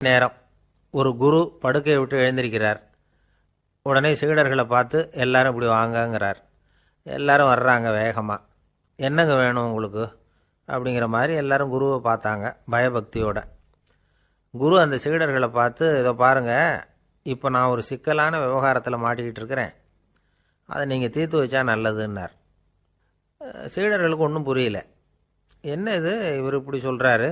நேரம் ஒரு குரு படுக்கையை விட்டு எழுந்திருக்கிறார். உடனே சீடர்களை பார்த்து எல்லாரும் இப்படி வாங்கங்கிறார். எல்லாரும் வர்றாங்க வேகமாக. என்னங்க வேணும் உங்களுக்கு அப்படிங்கிற மாதிரி எல்லாரும் குருவை பார்த்தாங்க பயபக்தியோட. குரு அந்த சீடர்களை பார்த்து, இதை பாருங்கள், இப்போ நான் ஒரு சிக்கலான விவகாரத்தில் மாட்டிக்கிட்டு இருக்கிறேன், அதை நீங்கள் தீர்த்து வச்சா நல்லதுன்னார். சீடர்களுக்கு ஒன்றும் புரியல. என்ன இது இவர் இப்படி சொல்கிறாரு,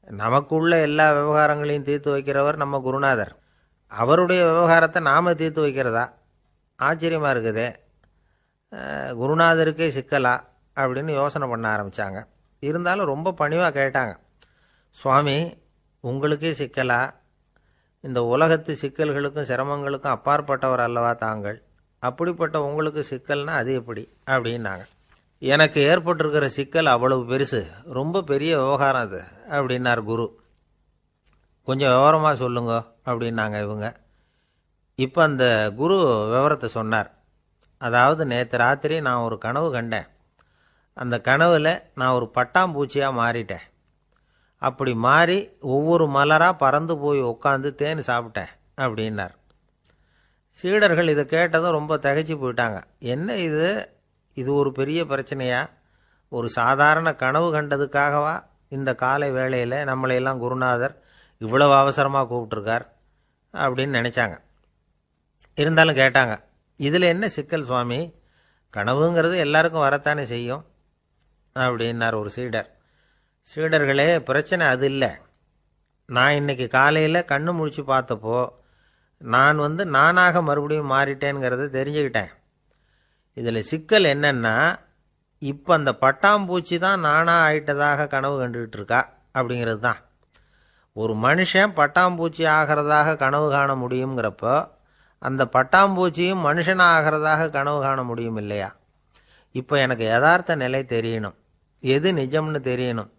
நமக்குள்ள எல்லா விவகாரங்களையும் தீர்த்து வைக்கிறவர் நம்ம குருநாதர், அவருடைய விவகாரத்தை நாம் தீர்த்து வைக்கிறதா, ஆச்சரியமாக இருக்குதே, குருநாதருக்கே சிக்கலா அப்படின்னு யோசனை பண்ண ஆரம்பித்தாங்க. இருந்தாலும் ரொம்ப பணிவாக கேட்டாங்க, சுவாமி உங்களுக்கே சிக்கலா? இந்த உலகத்து சிக்கல்களுக்கும் சிரமங்களுக்கும் அப்பாற்பட்டவர் அல்லவா தாங்கள், அப்படிப்பட்ட உங்களுக்கு சிக்கல்னா அது எப்படி அப்படின்னாங்க. எனக்கு ஏற்பட்டிருக்கிற சிக்கல் அவ்வளவு பெருசு, ரொம்ப பெரிய விவகாரம் அது அப்படின்னார் குரு. கொஞ்சம் விவரமாக சொல்லுங்க அப்படின்னாங்க இவங்க. இப்போ அந்த குரு விவரத்தை சொன்னார். அதாவது நேற்று ராத்திரி நான் ஒரு கனவு கண்டேன். அந்த கனவில் நான் ஒரு பட்டாம்பூச்சியாக மாறிட்டேன். அப்படி மாறி ஒவ்வொரு மலராக பறந்து போய் உட்காந்து தேன் சாப்பிட்டேன் அப்படின்னார். சீடர்கள் இதை கேட்டதும் ரொம்ப திகைச்சு போயிட்டாங்க. என்ன இது ஒரு பெரிய பிரச்சனையா? ஒரு சாதாரண கனவு கண்டதுக்காகவா இந்த காலை வேளையில் நம்மளையெல்லாம் குருநாதர் இவ்வளவு அவசரமாக கூப்பிட்டுருக்கார் அப்படின்னு நினச்சாங்க. இருந்தாலும் கேட்டாங்க, இதில் என்ன சிக்கல் சுவாமி? கனவுங்கிறது எல்லாருக்கும் வரத்தானே செய்யும் அப்படின்னார் ஒரு சீடர். சீடர்களே, பிரச்சனை அது இல்லை. நான் இன்னைக்கு காலையில் கண்ணு முழிச்சு பார்த்தப்போ நான் நானாக மறுபடியும் மாறிட்டேங்கிறத தெரிஞ்சுக்கிட்டேன். இதில் சிக்கல் என்னன்னா, இப்போ அந்த பட்டாம்பூச்சி தான் நானாக ஆயிட்டதாக கனவு கண்டுகிட்டு இருக்கா அப்படிங்கிறது தான். ஒரு மனுஷன் பட்டாம்பூச்சி ஆகிறதாக கனவு காண முடியுங்கிறப்போ அந்த பட்டாம்பூச்சியும் மனுஷனாக ஆகிறதாக கனவு காண முடியும் இல்லையா? இப்போ எனக்கு யதார்த்த நிலை தெரியணும், எது நிஜம்னு தெரியணும்.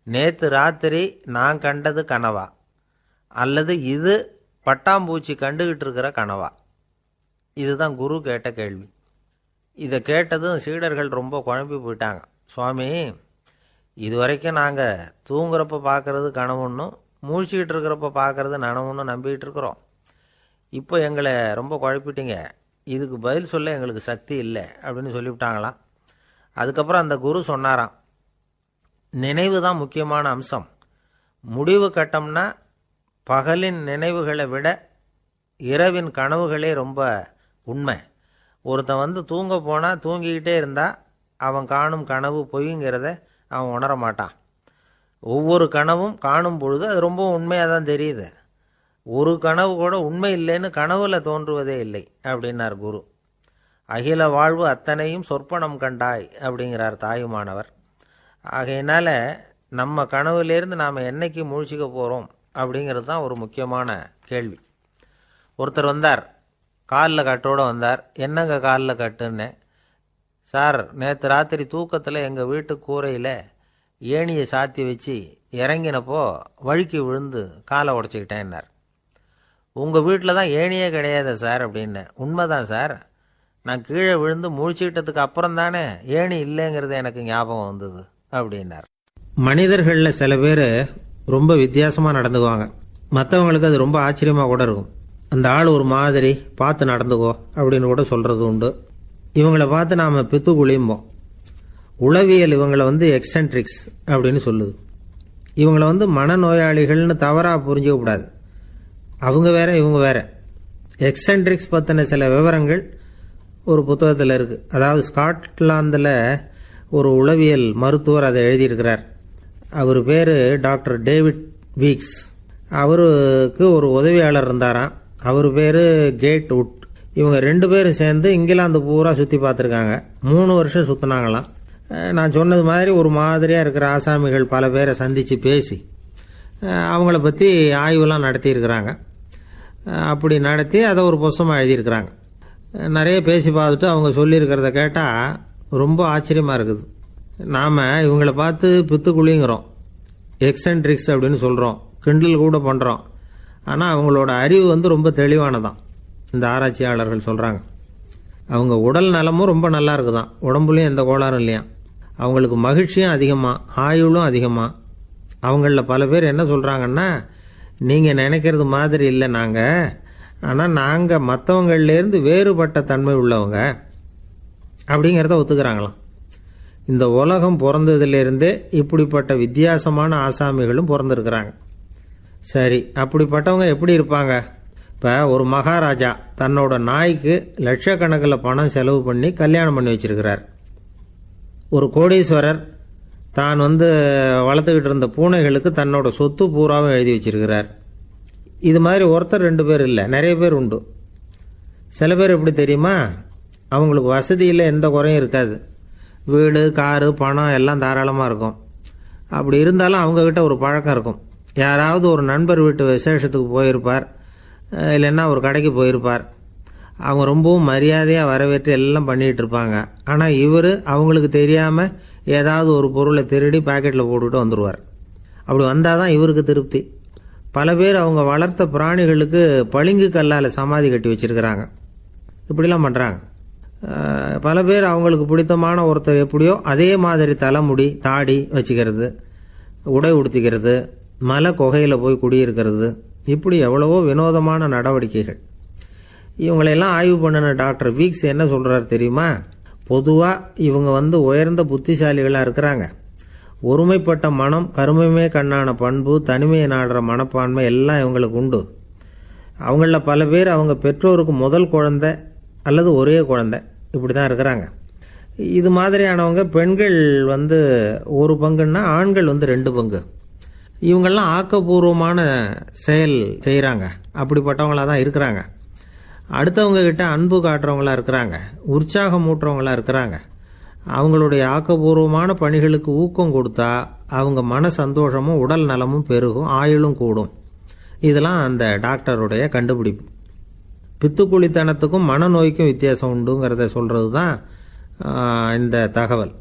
நேற்று ராத்திரி நான் கண்டது கனவா, அல்லது இது பட்டாம்பூச்சி கண்டுகிட்டு இருக்கிற கனவா? இதுதான் குரு கேட்ட கேள்வி. இதை கேட்டதும் சீடர்கள் ரொம்ப குழம்பி போயிட்டாங்க. சுவாமி, இது வரைக்கும் நாங்கள் தூங்குறப்ப பார்க்கறது கனவுன்னும் மூழ்கிக்கிட்டு இருக்கிறப்ப பார்க்கறது நனவுன்னு நம்பிக்கிட்டு இருக்கிறோம். இப்போ எங்களை ரொம்ப குழப்பிட்டீங்க, இதுக்கு பதில் சொல்ல எங்களுக்கு சக்தி இல்லை அப்படின்னு சொல்லிவிட்டாங்களாம். அதுக்கப்புறம் அந்த குரு சொன்னாராம், நினைவு தான் முக்கியமான அம்சம். முடிவு கட்டம்னா பகலின் நினைவுகளை விட இரவின் கனவுகளே ரொம்ப உண்மை. ஒருத்தன் தூங்க போனால் தூங்கிக்கிட்டே இருந்தால் அவன் காணும் கனவு பொய்ங்கிறத அவன் உணர மாட்டான். ஒவ்வொரு கனவும் காணும் பொழுது அது ரொம்ப உண்மையாக தான் தெரியுது. ஒரு கனவு கூட உண்மை இல்லைன்னு கனவுல தோன்றுவதே இல்லை அப்படின்னார் குரு. அகில வாழ்வு அத்தனையும் சொற்பனம் கண்டாய் அப்படிங்கிறார் தாயுமானவர். ஆகையினால நம்ம கனவுலேருந்து நாம் என்னைக்கு முழிச்சிக்க போகிறோம் அப்படிங்கிறது தான் ஒரு முக்கியமான கேள்வி. ஒருத்தர் வந்தார், காலில் கட்டோடு வந்தார். என்னங்க காலில் கட்டுன்னு? சார், நேற்று ராத்திரி தூக்கத்தில் எங்கள் வீட்டு கூரையில் ஏணியை சாத்தி வச்சு இறங்கினப்போ வழுக்கி விழுந்து காலை உடச்சிக்கிட்டேன்னார். உங்கள் வீட்டில் தான் ஏணியே கிடையாது சார் அப்படின்னு. உண்மைதான் சார், நான் கீழே விழுந்து முழிச்சுக்கிட்டதுக்கு அப்புறம் தானே ஏணி இல்லைங்கிறது எனக்கு ஞாபகம் வந்தது அப்படின்னார். மனிதர்களில் சில பேர் ரொம்ப வித்தியாசமாக நடந்துக்குவாங்க. மற்றவங்களுக்கு அது ரொம்ப ஆச்சரியமாக கூட இருக்கும். அந்த ஆள் ஒரு மாதிரி பார்த்து நடந்துக்கோ அப்படின்னு கூட சொல்கிறது உண்டு. இவங்களை பார்த்து நாம் பித்து குளியும்போம். உளவியல் இவங்களை எக்ஸென்ட்ரிக்ஸ் அப்படின்னு சொல்லுது. இவங்களை மனநோயாளிகள்னு தவறாக புரிஞ்சிக்கக்கூடாது. அவங்க வேற இவங்க வேற. எக்ஸென்ட்ரிக்ஸ் பற்றின சில விவரங்கள் ஒரு புத்தகத்தில் இருக்குது. அதாவது ஸ்காட்லாந்தில் ஒரு உளவியல் மருத்துவர் அதை எழுதியிருக்கிறார். அவர் பேர் டாக்டர் டேவிட் வீக்ஸ். அவருக்கு ஒரு உதவியாளர் இருந்தாராம். அவர் பேர் கேட் உட். இவங்க 2 பேரும் சேர்ந்து இங்கிலாந்து பூரா சுற்றி பார்த்துருக்காங்க. 3 வருஷம் சுற்றினாங்களாம். நான் சொன்னது மாதிரி ஒரு மாதிரியாக இருக்கிற ஆசாமிகள் பல பேரை சந்தித்து பேசி அவங்கள பற்றி ஆய்வுலாம் நடத்தியிருக்கிறாங்க. அப்படி நடத்தி அதை ஒரு புத்தகமாக எழுதியிருக்கிறாங்க. நிறைய பேசி பார்த்துட்டு அவங்க சொல்லியிருக்கிறத கேட்டால் ரொம்ப ஆச்சரியமாக இருக்குது. நாம் இவங்களை பார்த்து பித்துக்குழிங்கிறோம், எக்ஸென்ட்ரிக்ஸ் அப்படின்னு சொல்கிறோம், கிண்டல் கூட பண்ணுறோம். ஆனால் அவங்களோட அறிவு ரொம்ப தெளிவானதான். இந்த ஆராய்ச்சியாளர்கள் சொல்கிறாங்க. அவங்க உடல் நலமும் ரொம்ப நல்லா இருக்குதான், உடம்புலையும் எந்த கோளாறும் இல்லையா. அவங்களுக்கு மகிழ்ச்சியும் அதிகமாக, ஆயுளும் அதிகமாக. அவங்களில் பல பேர் என்ன சொல்கிறாங்கன்னா, நீங்கள் நினைக்கிறது மாதிரி இல்லை நாங்கள். ஆனால் நாங்கள் மற்றவங்கள்லேருந்து வேறுபட்ட தன்மை உள்ளவங்க அப்படிங்கிறத ஒத்துக்கிறாங்களாம். இந்த உலகம் பிறந்ததுலேருந்தே இப்படிப்பட்ட வித்தியாசமான ஆசாமிகளும் பிறந்திருக்கிறாங்க. சரி, அப்படிப்பட்டவங்க எப்படி இருப்பாங்க? இப்போ ஒரு மகாராஜா தன்னோட நாய்க்கு லட்சக்கணக்கில் பணம் செலவு பண்ணி கல்யாணம் பண்ணி வச்சிருக்கிறார். ஒரு கோடீஸ்வரர் தான் வளர்த்துக்கிட்டு இருந்த பூனைகளுக்கு தன்னோட சொத்து பூராவும் எழுதி வச்சிருக்கிறார். இது மாதிரி ஒருத்தர் 2 பேர் இல்லை, நிறைய பேர் உண்டு. சில பேர் எப்படி தெரியுமா? அவங்களுக்கு வசதியில் எந்த குறையும் இருக்காது. வீடு, காரு, பணம் எல்லாம் தாராளமாக இருக்கும். அப்படி இருந்தாலும் அவங்கக்கிட்ட ஒரு பழக்கம் இருக்கும். யாராவது ஒரு நண்பர் வீட்டு விசேஷத்துக்கு போயிருப்பார், இல்லைன்னா ஒரு கடைக்கு போயிருப்பார். அவங்க ரொம்பவும் மரியாதையாக வரவேற்று எல்லாம் பண்ணிகிட்டு இருப்பாங்க. ஆனால் இவர் அவங்களுக்கு தெரியாமல் ஏதாவது ஒரு பொருளை திருடி பாக்கெட்டில் போட்டுக்கிட்டு வந்துடுவார். அப்படி வந்தால் தான் இவருக்கு திருப்தி. பல பேர் அவங்க வளர்த்த பிராணிகளுக்கு பளிங்கு கல்லால் சமாதி கட்டி வச்சிருக்கிறாங்க. இப்படிலாம் பண்ணுறாங்க. பல பேர் அவங்களுக்கு பிடித்தமான ஒருத்தர் எப்படியோ அதே மாதிரி தலைமுடி, தாடி வச்சுக்கிறது, உடை உடுத்திக்கிறது, மலை குகையில் போய் குடியிருக்கிறது, இப்படி எவ்வளவோ வினோதமான நடவடிக்கைகள். இவங்களையெல்லாம் ஆய்வு பண்ணின டாக்டர் வீக்ஸ் என்ன சொல்கிறார் தெரியுமா? பொதுவாக இவங்க உயர்ந்த புத்திசாலிகளாக இருக்கிறாங்க. ஒருமைப்பட்ட மனம், கருமையுமே கண்ணான பண்பு, தனிமையை நாடுற மனப்பான்மை எல்லாம் இவங்களுக்கு உண்டு. அவங்களில் பல பேர் அவங்க பெற்றோருக்கு முதல் குழந்தை அல்லது ஒரே குழந்தை, இப்படி தான் இருக்கிறாங்க. இது மாதிரியானவங்க பெண்கள் 1 பங்குன்னா ஆண்கள் 2 பங்கு. இவங்கெல்லாம் ஆக்கப்பூர்வமான செயல் செய்கிறாங்க. அப்படிப்பட்டவங்களாக தான் இருக்கிறாங்க. அடுத்தவங்க கிட்ட அன்பு காட்டுறவங்களா இருக்கிறாங்க, உற்சாகம் ஊட்டுறவங்களா இருக்கிறாங்க. அவங்களுடைய ஆக்கப்பூர்வமான பணிகளுக்கு ஊக்கம் கொடுத்தா அவங்க மன சந்தோஷமும் உடல் நலமும் பெருகும், ஆயுளும் கூடும். இதெல்லாம் அந்த டாக்டருடைய கண்டுபிடிப்பு. பித்துக்குழித்தனத்துக்கும் மனநோய்க்கும் வித்தியாசம் உண்டுங்கிறத சொல்கிறது தான் இந்த தகவல்.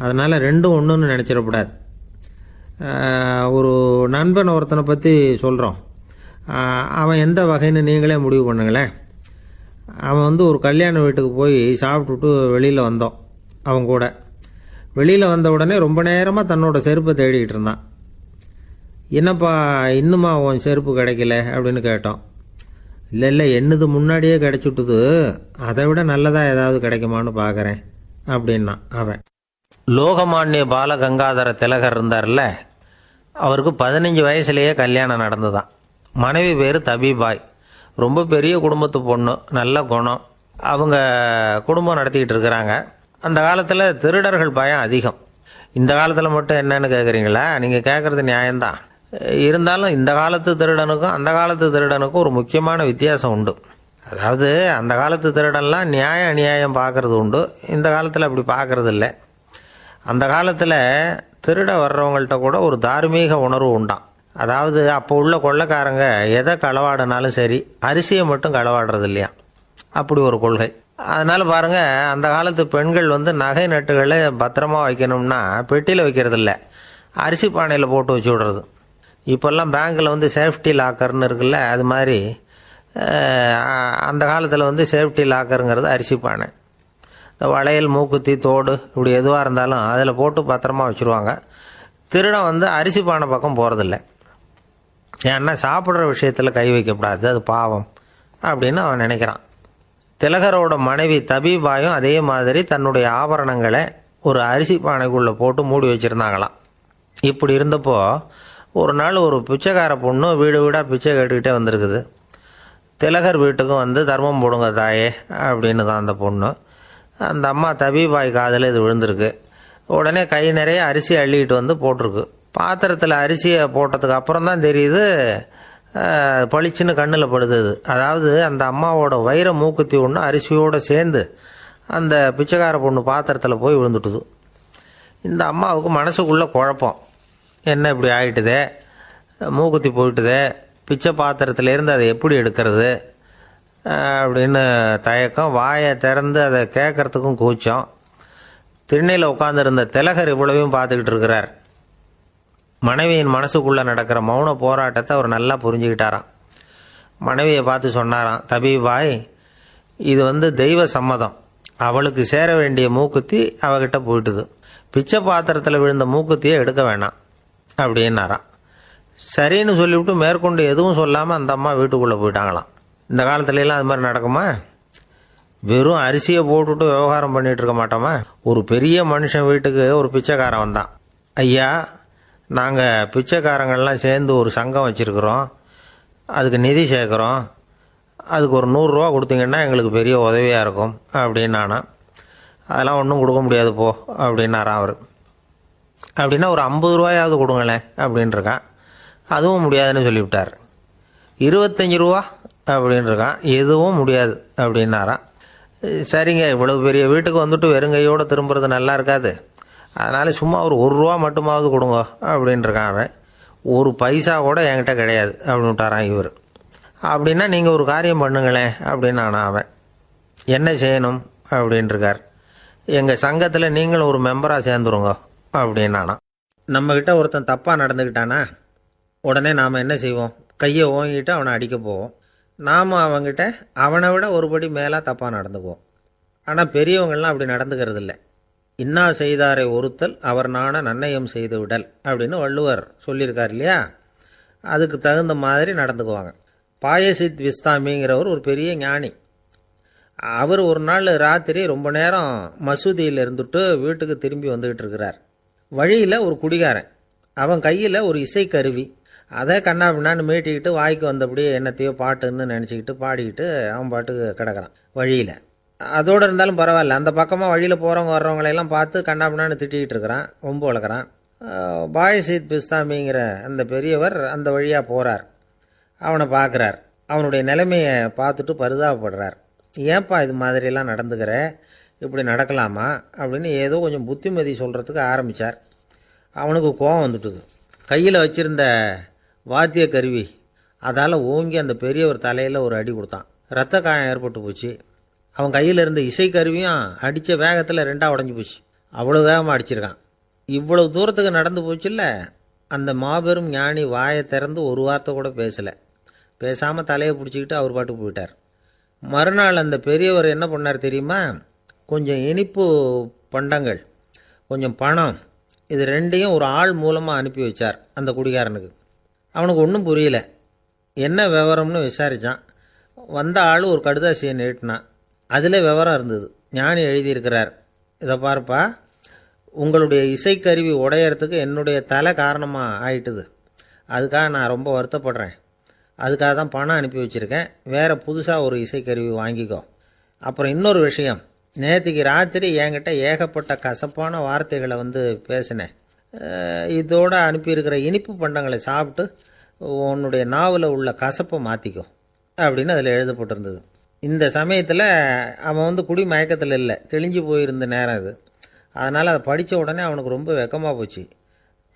அதனால் 2ம் ஒன்றுன்னு நினச்சிடக்கூடாது. ஒரு நண்பன் ஒருத்தனை பற்றி சொல்கிறோம். அவன் எந்த வகைன்னு நீங்களே முடிவு பண்ணுங்களேன். அவன் ஒரு கல்யாண வீட்டுக்கு போய் சாப்பிட்டுட்டு வெளியில் வந்தோம். அவன் கூட வெளியில் வந்த உடனே ரொம்ப நேரமாக தன்னோட செருப்பை தேடிக்கிட்டு இருந்தான். என்னப்பா இன்னுமா உன் செருப்பு கிடைக்கல அப்படின்னு கேட்டோம். இல்லை என்னது முன்னாடியே கிடைச்சுட்டுது, அதை விட நல்லதாக ஏதாவது கிடைக்குமான்னு பார்க்குறேன் அப்படின்னா அவன். லோகமானிய பாலகங்காதர திலகர் இருந்தார்ல, அவருக்கு 15 வயசுலேயே கல்யாணம் நடந்துதான். மனைவி பேர் தபிபாய். ரொம்ப பெரிய குடும்பத்து பொண்ணு, நல்ல குணம். அவங்க குடும்பம் நடத்திக்கிட்டு இருக்கிறாங்க. அந்த காலத்தில் திருடர்கள் பயம் அதிகம். இந்த காலத்தில் மட்டும் என்னன்னு கேட்குறீங்களா? நீங்கள் கேட்குறது நியாயம்தான். இருந்தாலும் இந்த காலத்து திருடனுக்கும் அந்த காலத்து திருடனுக்கும் ஒரு முக்கியமான வித்தியாசம் உண்டு. அதாவது அந்த காலத்து திருடன்லாம் நியாயம் அநியாயம் பார்க்கறது உண்டு, இந்த காலத்தில் அப்படி பார்க்கறது இல்லை. அந்த காலத்தில் திருட வர்றவங்கள்ட்ட கூட ஒரு தார்மீக உணர்வு உண்டாம். அதாவது அப்போ உள்ள கொள்ளைக்காரங்க எதை களவாடினாலும் சரி, அரிசியை மட்டும் களவாடுறது இல்லையா, அப்படி ஒரு கொள்கை. அதனால் பாருங்கள், அந்த காலத்து பெண்கள் நகை நட்டுகளை பத்திரமா வைக்கணும்னா பெட்டியில் வைக்கிறது இல்லை, அரிசி பானையில் போட்டு வச்சு விடுறது. இப்போல்லாம் பேங்க்கில் சேஃப்டி லாக்கர்னு இருக்குல்ல, அது மாதிரி அந்த காலத்தில் சேஃப்டி லாக்கருங்கிறது அரிசி பானை. இந்த வளையல், மூக்குத்தி, தோடு இப்படி எதுவாக இருந்தாலும் அதில் போட்டு பத்திரமா வச்சுருவாங்க. திருடன் அரிசி பானை பக்கம் போகிறதில்ல. ஏன்னா சாப்பிட்ற விஷயத்தில் கை வைக்கக்கூடாது, அது பாவம் அப்படின்னு அவன் நினைக்கிறான். திலகரோட மனைவி தபிபாயும் அதே மாதிரி தன்னுடைய ஆபரணங்களை ஒரு அரிசி பானைக்குள்ளே போட்டு மூடி வச்சுருந்தாங்களாம். இப்படி இருந்தப்போ ஒரு நாள் ஒரு பிச்சைக்கார பொண்ணு வீடு வீடாக பிச்சை கேட்டுக்கிட்டே வந்திருக்குது. திலகர் வீட்டுக்கும் தர்மம் போடுங்க தாயே அப்படின்னு தான் அந்த பொண்ணு. அந்த அம்மா தபிபாய் காதில் இது விழுந்திருக்கு. உடனே கை நிறைய அரிசி அள்ளிக்கிட்டு போட்டிருக்கு. பாத்திரத்தில் அரிசியை போட்டதுக்கு அப்புறம் தான் தெரியுது, பளிச்சுன்னு கண்ணில் படுது. அதாவது அந்த அம்மாவோட வைர மூக்குத்தி ஒன்று அரிசியோடு சேர்ந்து அந்த பிச்சைக்கார பொண்ணு பாத்திரத்தில் போய் விழுந்துட்டுது. இந்த அம்மாவுக்கு மனசுக்குள்ளே குழப்பம், என்ன இப்படி ஆகிட்டுதே, மூக்குத்தி போயிட்டுதே, பிச்சை பாத்திரத்திலேருந்து அதை எப்படி எடுக்கிறது அப்படின்னு தயக்கம். வாயை திறந்து அதை கேட்கறதுக்கும் கூச்சம். திண்ணையில் உட்காந்துருந்த திலகர் இவ்வளவையும் பார்த்துக்கிட்டு இருக்கிறார். மனைவியின் மனசுக்குள்ளே நடக்கிற மௌன போராட்டத்தை அவர் நல்லா புரிஞ்சுக்கிட்டாராம். மனைவியை பார்த்து சொன்னாராம், தபிபாய், இது தெய்வ சம்மதம். அவளுக்கு சேர வேண்டிய மூக்குத்தி அவகிட்ட போயிட்டுது. பிச்சை பாத்திரத்தில் விழுந்த மூக்குத்தியை எடுக்க வேணாம் அப்படின்னாராம். சரின்னு சொல்லிவிட்டு மேற்கொண்டு எதுவும் சொல்லாமல் அந்த அம்மா வீட்டுக்குள்ளே போயிட்டாங்களாம். இந்த காலத்துலலாம் அது மாதிரி நடக்குமா? வெறும் அரிசியை போட்டுட்டு விவகாரம் பண்ணிட்டு இருக்க மாட்டோமா? ஒரு பெரிய மனுஷன் வீட்டுக்கு ஒரு பிச்சைக்காரன் வந்தான். ஐயா, நாங்கள் பிச்சைக்காரங்கள்லாம் சேர்ந்து ஒரு சங்கம் வச்சுருக்குறோம், அதுக்கு நிதி சேர்க்குறோம், அதுக்கு ஒரு 100 ரூபா கொடுத்தீங்கன்னா எங்களுக்கு பெரிய உதவியாக இருக்கும் அப்படின்னானா. அதெல்லாம் ஒன்றும் கொடுக்க முடியாது போ அப்படின்னாரான் அவர். அப்படின்னா ஒரு 50 ரூபாயாவது கொடுங்களேன் அப்படின்ட்டுருக்கான். அதுவும் முடியாதுன்னு சொல்லிவிட்டார். 25 ரூபா அப்படின்ட்டுருக்கான். எதுவும் முடியாது அப்படின்னாரான். சரிங்க, இவ்வளவு பெரிய வீட்டுக்கு வந்துட்டு வெறுங்கையோடு திரும்புறது நல்லா இருக்காது, அதனால் சும்மா ஒரு 1 ரூபா மட்டுமாவது கொடுங்க அப்படின்ட்டுருக்கான் அவன். ஒரு பைசா கூட என்கிட்ட கிடையாது அப்படின்ட்டாரான் இவர். அப்படின்னா நீங்கள் ஒரு காரியம் பண்ணுங்களேன் அப்படின்னானா அவன். என்ன செய்யணும் அப்படின்ட்டுருக்கார். எங்கள் சங்கத்தில் நீங்களும் ஒரு மெம்பராக சேர்ந்துருங்க அப்படின்னானா. நம்மக்கிட்ட ஒருத்தன் தப்பாக நடந்துக்கிட்டானா உடனே நாம் என்ன செய்வோம்? கையை ஓங்கிட்டு அவனை அடிக்க போவோம். நாம் அவங்ககிட்ட அவனை விட ஒருபடி மேலாக தப்பாக நடந்துக்குவோம். ஆனால் பெரியவங்கள்லாம் அப்படி நடந்துக்கிறது இல்லை. இன்னா செய்தாரை ஒருத்தல் அவர் நாண நன்னயம் செய்து விடல் அப்படின்னு வள்ளுவர் சொல்லியிருக்கார் இல்லையா? அதுக்கு தகுந்த மாதிரி நடந்துக்குவாங்க. பாயசித் விஸ்தாமிங்கிறவர் ஒரு பெரிய ஞானி. அவர் ஒரு நாள் ராத்திரி ரொம்ப நேரம் மசூதியில் இருந்துட்டு வீட்டுக்கு திரும்பி வந்துக்கிட்டு இருக்கிறார். வழியில் ஒரு குடிகாரன், அவன் கையில் ஒரு இசைக்கருவி, அதை கண்ணா பின்னான்னு மீட்டிக்கிட்டு வாய்க்கு வந்தபடியே என்னத்தையோ பாட்டுன்னு நினச்சிக்கிட்டு பாடிக்கிட்டு அவன் பாட்டுக்கு கிடக்கிறான் வழியில். அதோடு இருந்தாலும் பரவாயில்ல, அந்த பக்கமாக வழியில் போகிறவங்க வர்றவங்களையெல்லாம் பார்த்து கண்ணா பின்னான்னு திட்டிகிட்டு இருக்கிறான், ரொம்ப வளர்க்குறான். பாயசித் பிஸ்தாமிங்கிற அந்த பெரியவர் அந்த வழியாக போகிறார். அவனை பார்க்குறார். அவனுடைய நிலைமையை பார்த்துட்டு பரிதாபப்படுறார். ஏன்பா இது மாதிரியெல்லாம் நடந்துக்கிற, இப்படி நடக்கலாமா அப்படின்னு ஏதோ கொஞ்சம் புத்திமதி சொல்கிறதுக்கு ஆரம்பித்தார். அவனுக்கு கோபம் வந்துட்டுது. கையில் வச்சுருந்த வாத்திய கருவி அதால் ஓங்கி அந்த பெரியவர் தலையில் ஒரு அடி கொடுத்தான். ரத்த காயம் ஏற்பட்டு போச்சு. அவன் கையில் இருந்த இசைக்கருவியும் அடித்த வேகத்தில் 2ஆக உடஞ்சி போச்சு. அவ்வளோ வேகமாக அடிச்சிருக்கான். இவ்வளவு தூரத்துக்கு நடந்து போச்சுல்ல, அந்த மாபெரும் ஞானி வாயை திறந்து ஒரு வார்த்தை கூட பேசலை. பேசாமல் தலையை பிடிச்சிக்கிட்டு அவர் பாட்டுக்கு போயிட்டார். மறுநாள் அந்த பெரியவர் என்ன பண்ணார் தெரியுமா? கொஞ்சம் இனிப்பு பண்டங்கள், கொஞ்சம் பணம், இது 2ஐயும் ஒரு ஆள் மூலமாக அனுப்பி வச்சார் அந்த குடிகாரனுக்கு. அவனுக்கு ஒன்றும் புரியல. என்ன விவரம்னு விசாரித்தான். வந்த ஆள் ஒரு கடுதாசியை நீட்டினான். அதில் விவரம் இருந்தது. ஞானி எழுதியிருக்கிறார், இதை பார்ப்பா, உங்களுடைய இசைக்கருவி உடையறதுக்கு என்னுடைய தலை காரணமாக ஆயிட்டுது, அதுக்காக நான் ரொம்ப வருத்தப்படுறேன், அதுக்காக தான் பணம் அனுப்பி வச்சுருக்கேன், வேறு புதுசாக ஒரு இசைக்கருவி வாங்கிக்கோ. அப்புறம் இன்னொரு விஷயம், நேற்றுக்கு ராத்திரி என்கிட்ட ஏகப்பட்ட கசப்பான வார்த்தைகளை பேசினேன், இதோடு அனுப்பியிருக்கிற இனிப்பு பண்டங்களை சாப்பிட்டு உன்னுடைய நாவில் உள்ள கசப்பை மாற்றிக்கோ அப்படின்னு அதில் எழுதப்பட்டிருந்தது. இந்த சமயத்தில் அவன் குடி மயக்கத்தில் இல்லை, தெளிஞ்சு போயிருந்த நேரம் இது. அதனால் அதை படித்த உடனே அவனுக்கு ரொம்ப வெக்கமாக போச்சு.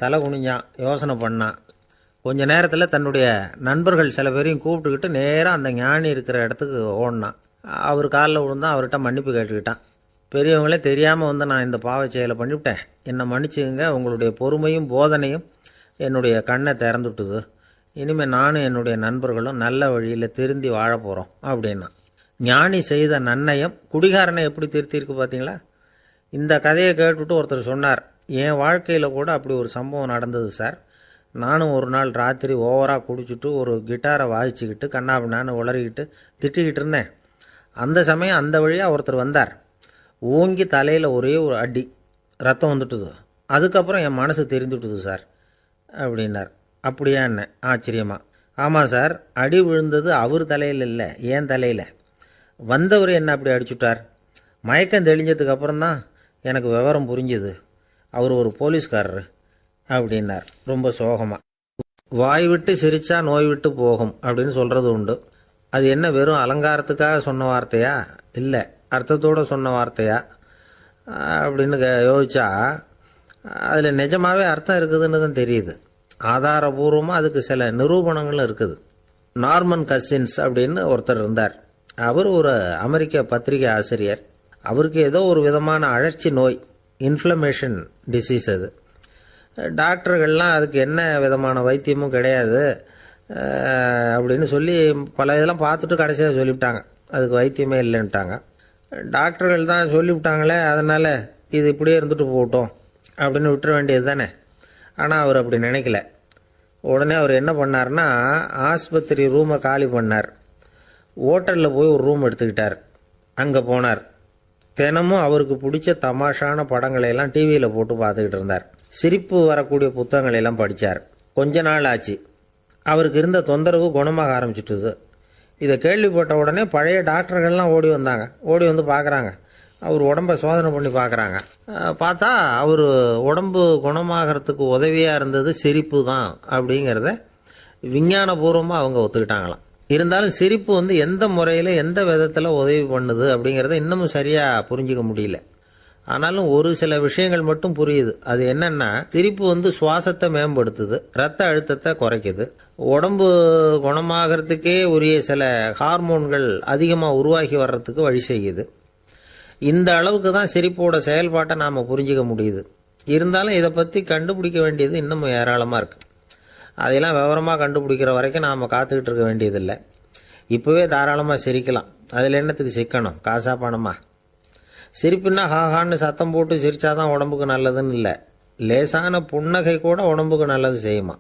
தலை குனிஞ்சான், யோசனை பண்ணான். கொஞ்ச நேரத்தில் தன்னுடைய நண்பர்கள் சில பேரையும் கூப்பிட்டுக்கிட்டு நேராக அந்த ஞானி இருக்கிற இடத்துக்கு ஓடினான். அவர் காலில் விழுந்தான், அவர்கிட்ட மன்னிப்பு கேட்டுக்கிட்டான். பெரியவங்களே தெரியாமல் நான் இந்த பாவ செயலை பண்ணிவிட்டேன், என்னை மன்னிச்சுங்க, உங்களுடைய பொறுமையும் போதனையும் என்னுடைய கண்ணை திறந்துட்டுது, இனிமேல் நானும் என்னுடைய நண்பர்களும் நல்ல வழியில் திருந்தி வாழ போகிறோம் அப்படின்னா. ஞானி செய்த நன்னயம் குடிகாரனை எப்படி திருத்திருக்கு பார்த்தீங்களா? இந்த கதையை கேட்டுவிட்டு ஒருத்தர் சொன்னார், என் வாழ்க்கையில் கூட அப்படி ஒரு சம்பவம் நடந்தது சார். நானும் ஒரு நாள் ராத்திரி ஓவராக குடிச்சிட்டு ஒரு கிட்டாரை வாசிச்சுக்கிட்டு கண்ணாபின்னான்னு உளறிக்கிட்டு திட்டிக்கிட்டு இருந்தேன். அந்த சமயம் அந்த வழியாக ஒருத்தர் வந்தார். ஓங்கி தலையில் ஒரே ஒரு அடி, ரத்தம் வந்துட்டுது. அதுக்கப்புறம் என் மனசு தெரிந்துட்டுது சார் அப்படின்னார். அப்படியா என்ன ஆச்சரியமா? ஆமாம் சார், அடி விழுந்தது அவர் தலையில் இல்லை, ஏன் தலையில். வந்தவர் என்ன அப்படி அடிச்சுட்டார். மயக்கம் தெளிஞ்சதுக்கு அப்புறம்தான் எனக்கு விவரம் புரிஞ்சுது, அவர் ஒரு போலீஸ்காரரு அப்படின்னார் ரொம்ப சோகமாக. வாய் விட்டு சிரிச்சா நோய் விட்டு போகும் அப்படின்னு சொல்கிறது உண்டு. அது என்ன வெறும் அலங்காரத்துக்காக சொன்ன வார்த்தையா, இல்லை அர்த்தத்தோடு சொன்ன வார்த்தையா அப்படின்னு யோசிச்சா அதில் நிஜமாகவே அர்த்தம் இருக்குதுன்னு தான் தெரியுது. ஆதாரபூர்வமாக அதுக்கு சில நிரூபணங்களும் இருக்குது. நார்மன் கசின்ஸ் அப்படின்னு ஒருத்தர் இருந்தார். அவர் ஒரு அமெரிக்க பத்திரிகை ஆசிரியர். அவருக்கு ஏதோ ஒரு விதமான அழற்சி நோய், இன்ஃப்ளமேஷன் டிசீஸ். அது டாக்டர்கள்லாம் அதுக்கு என்ன விதமான வைத்தியமும் கிடையாது அப்படின்னு சொல்லி பல இதெல்லாம் பார்த்துட்டு கடைசியாக சொல்லிவிட்டாங்க, அதுக்கு வைத்தியமே இல்லைன்ட்டாங்க. டாக்டர்கள் தான் சொல்லிவிட்டாங்களே, அதனால் இது இப்படியே இருந்துட்டு போகட்டும் அப்படின்னு விட்டுற வேண்டியது தானே. ஆனால் அவர் அப்படி நினைக்கல. உடனே அவர் என்ன பண்ணார்னா ஆஸ்பத்திரி ரூமை காலி பண்ணார். ஹோட்டலில் போய் ஒரு ரூம் எடுத்துக்கிட்டார். அங்கே போனார். தினமும் அவருக்கு பிடிச்ச தமாஷான படங்களை எல்லாம் டிவியில் போட்டு பார்த்துக்கிட்டு இருந்தார். சிரிப்பு வரக்கூடிய புத்தகங்களை எல்லாம் படித்தார். கொஞ்ச நாள் ஆச்சு. அவருக்கு இருந்த தொந்தரவு குணமாக ஆரம்பிச்சிட்டுது. இதை கேள்விப்பட்ட உடனே பழைய டாக்டர்கள்லாம் ஓடி வந்தாங்க. ஓடி வந்து பார்க்குறாங்க. அவர் உடம்பை சோதனை பண்ணி பார்க்குறாங்க. பார்த்தா அவர் உடம்பு குணமாகறதுக்கு உதவியாக இருந்தது சிரிப்பு தான் அப்படிங்கிறத விஞ்ஞானபூர்வமாக அவங்க ஒத்துக்கிட்டாங்களாம். இருந்தாலும் சிரிப்பு எந்த முறையில் எந்த விதத்தில் உதவி பண்ணுது அப்படிங்கிறத இன்னமும் சரியாக புரிஞ்சிக்க முடியல. ஆனாலும் ஒரு சில விஷயங்கள் மட்டும் புரியுது. அது என்னன்னா, சிரிப்பு சுவாசத்தை மேம்படுத்துது, ரத்த அழுத்தத்தை குறைக்குது, உடம்பு குணமாகறதுக்கே உரிய சில ஹார்மோன்கள் அதிகமாக உருவாகி வர்றதுக்கு வழி செய்யுது. இந்த அளவுக்கு தான் சிரிப்போட செயல்பாட்டை நாம் புரிஞ்சிக்க முடியுது. இருந்தாலும் இதை பற்றி கண்டுபிடிக்க வேண்டியது இன்னமும் ஏராளமாக இருக்குது. அதையெல்லாம் விவரமாக கண்டுபிடிக்கிற வரைக்கும் நாம் காத்துக்கிட்டு இருக்க வேண்டியதில்லை. இப்போவே தாராளமாக சிரிக்கலாம். அதில் என்னத்துக்கு சிக்கணும்? காசா பணமா? சிரிப்புன்னா ஹாஹான்னு சத்தம் போட்டு சிரிச்சாதான் உடம்புக்கு நல்லதுன்னு இல்லை. லேசான புன்னகை கூட உடம்புக்கு நல்லது செய்யுமா.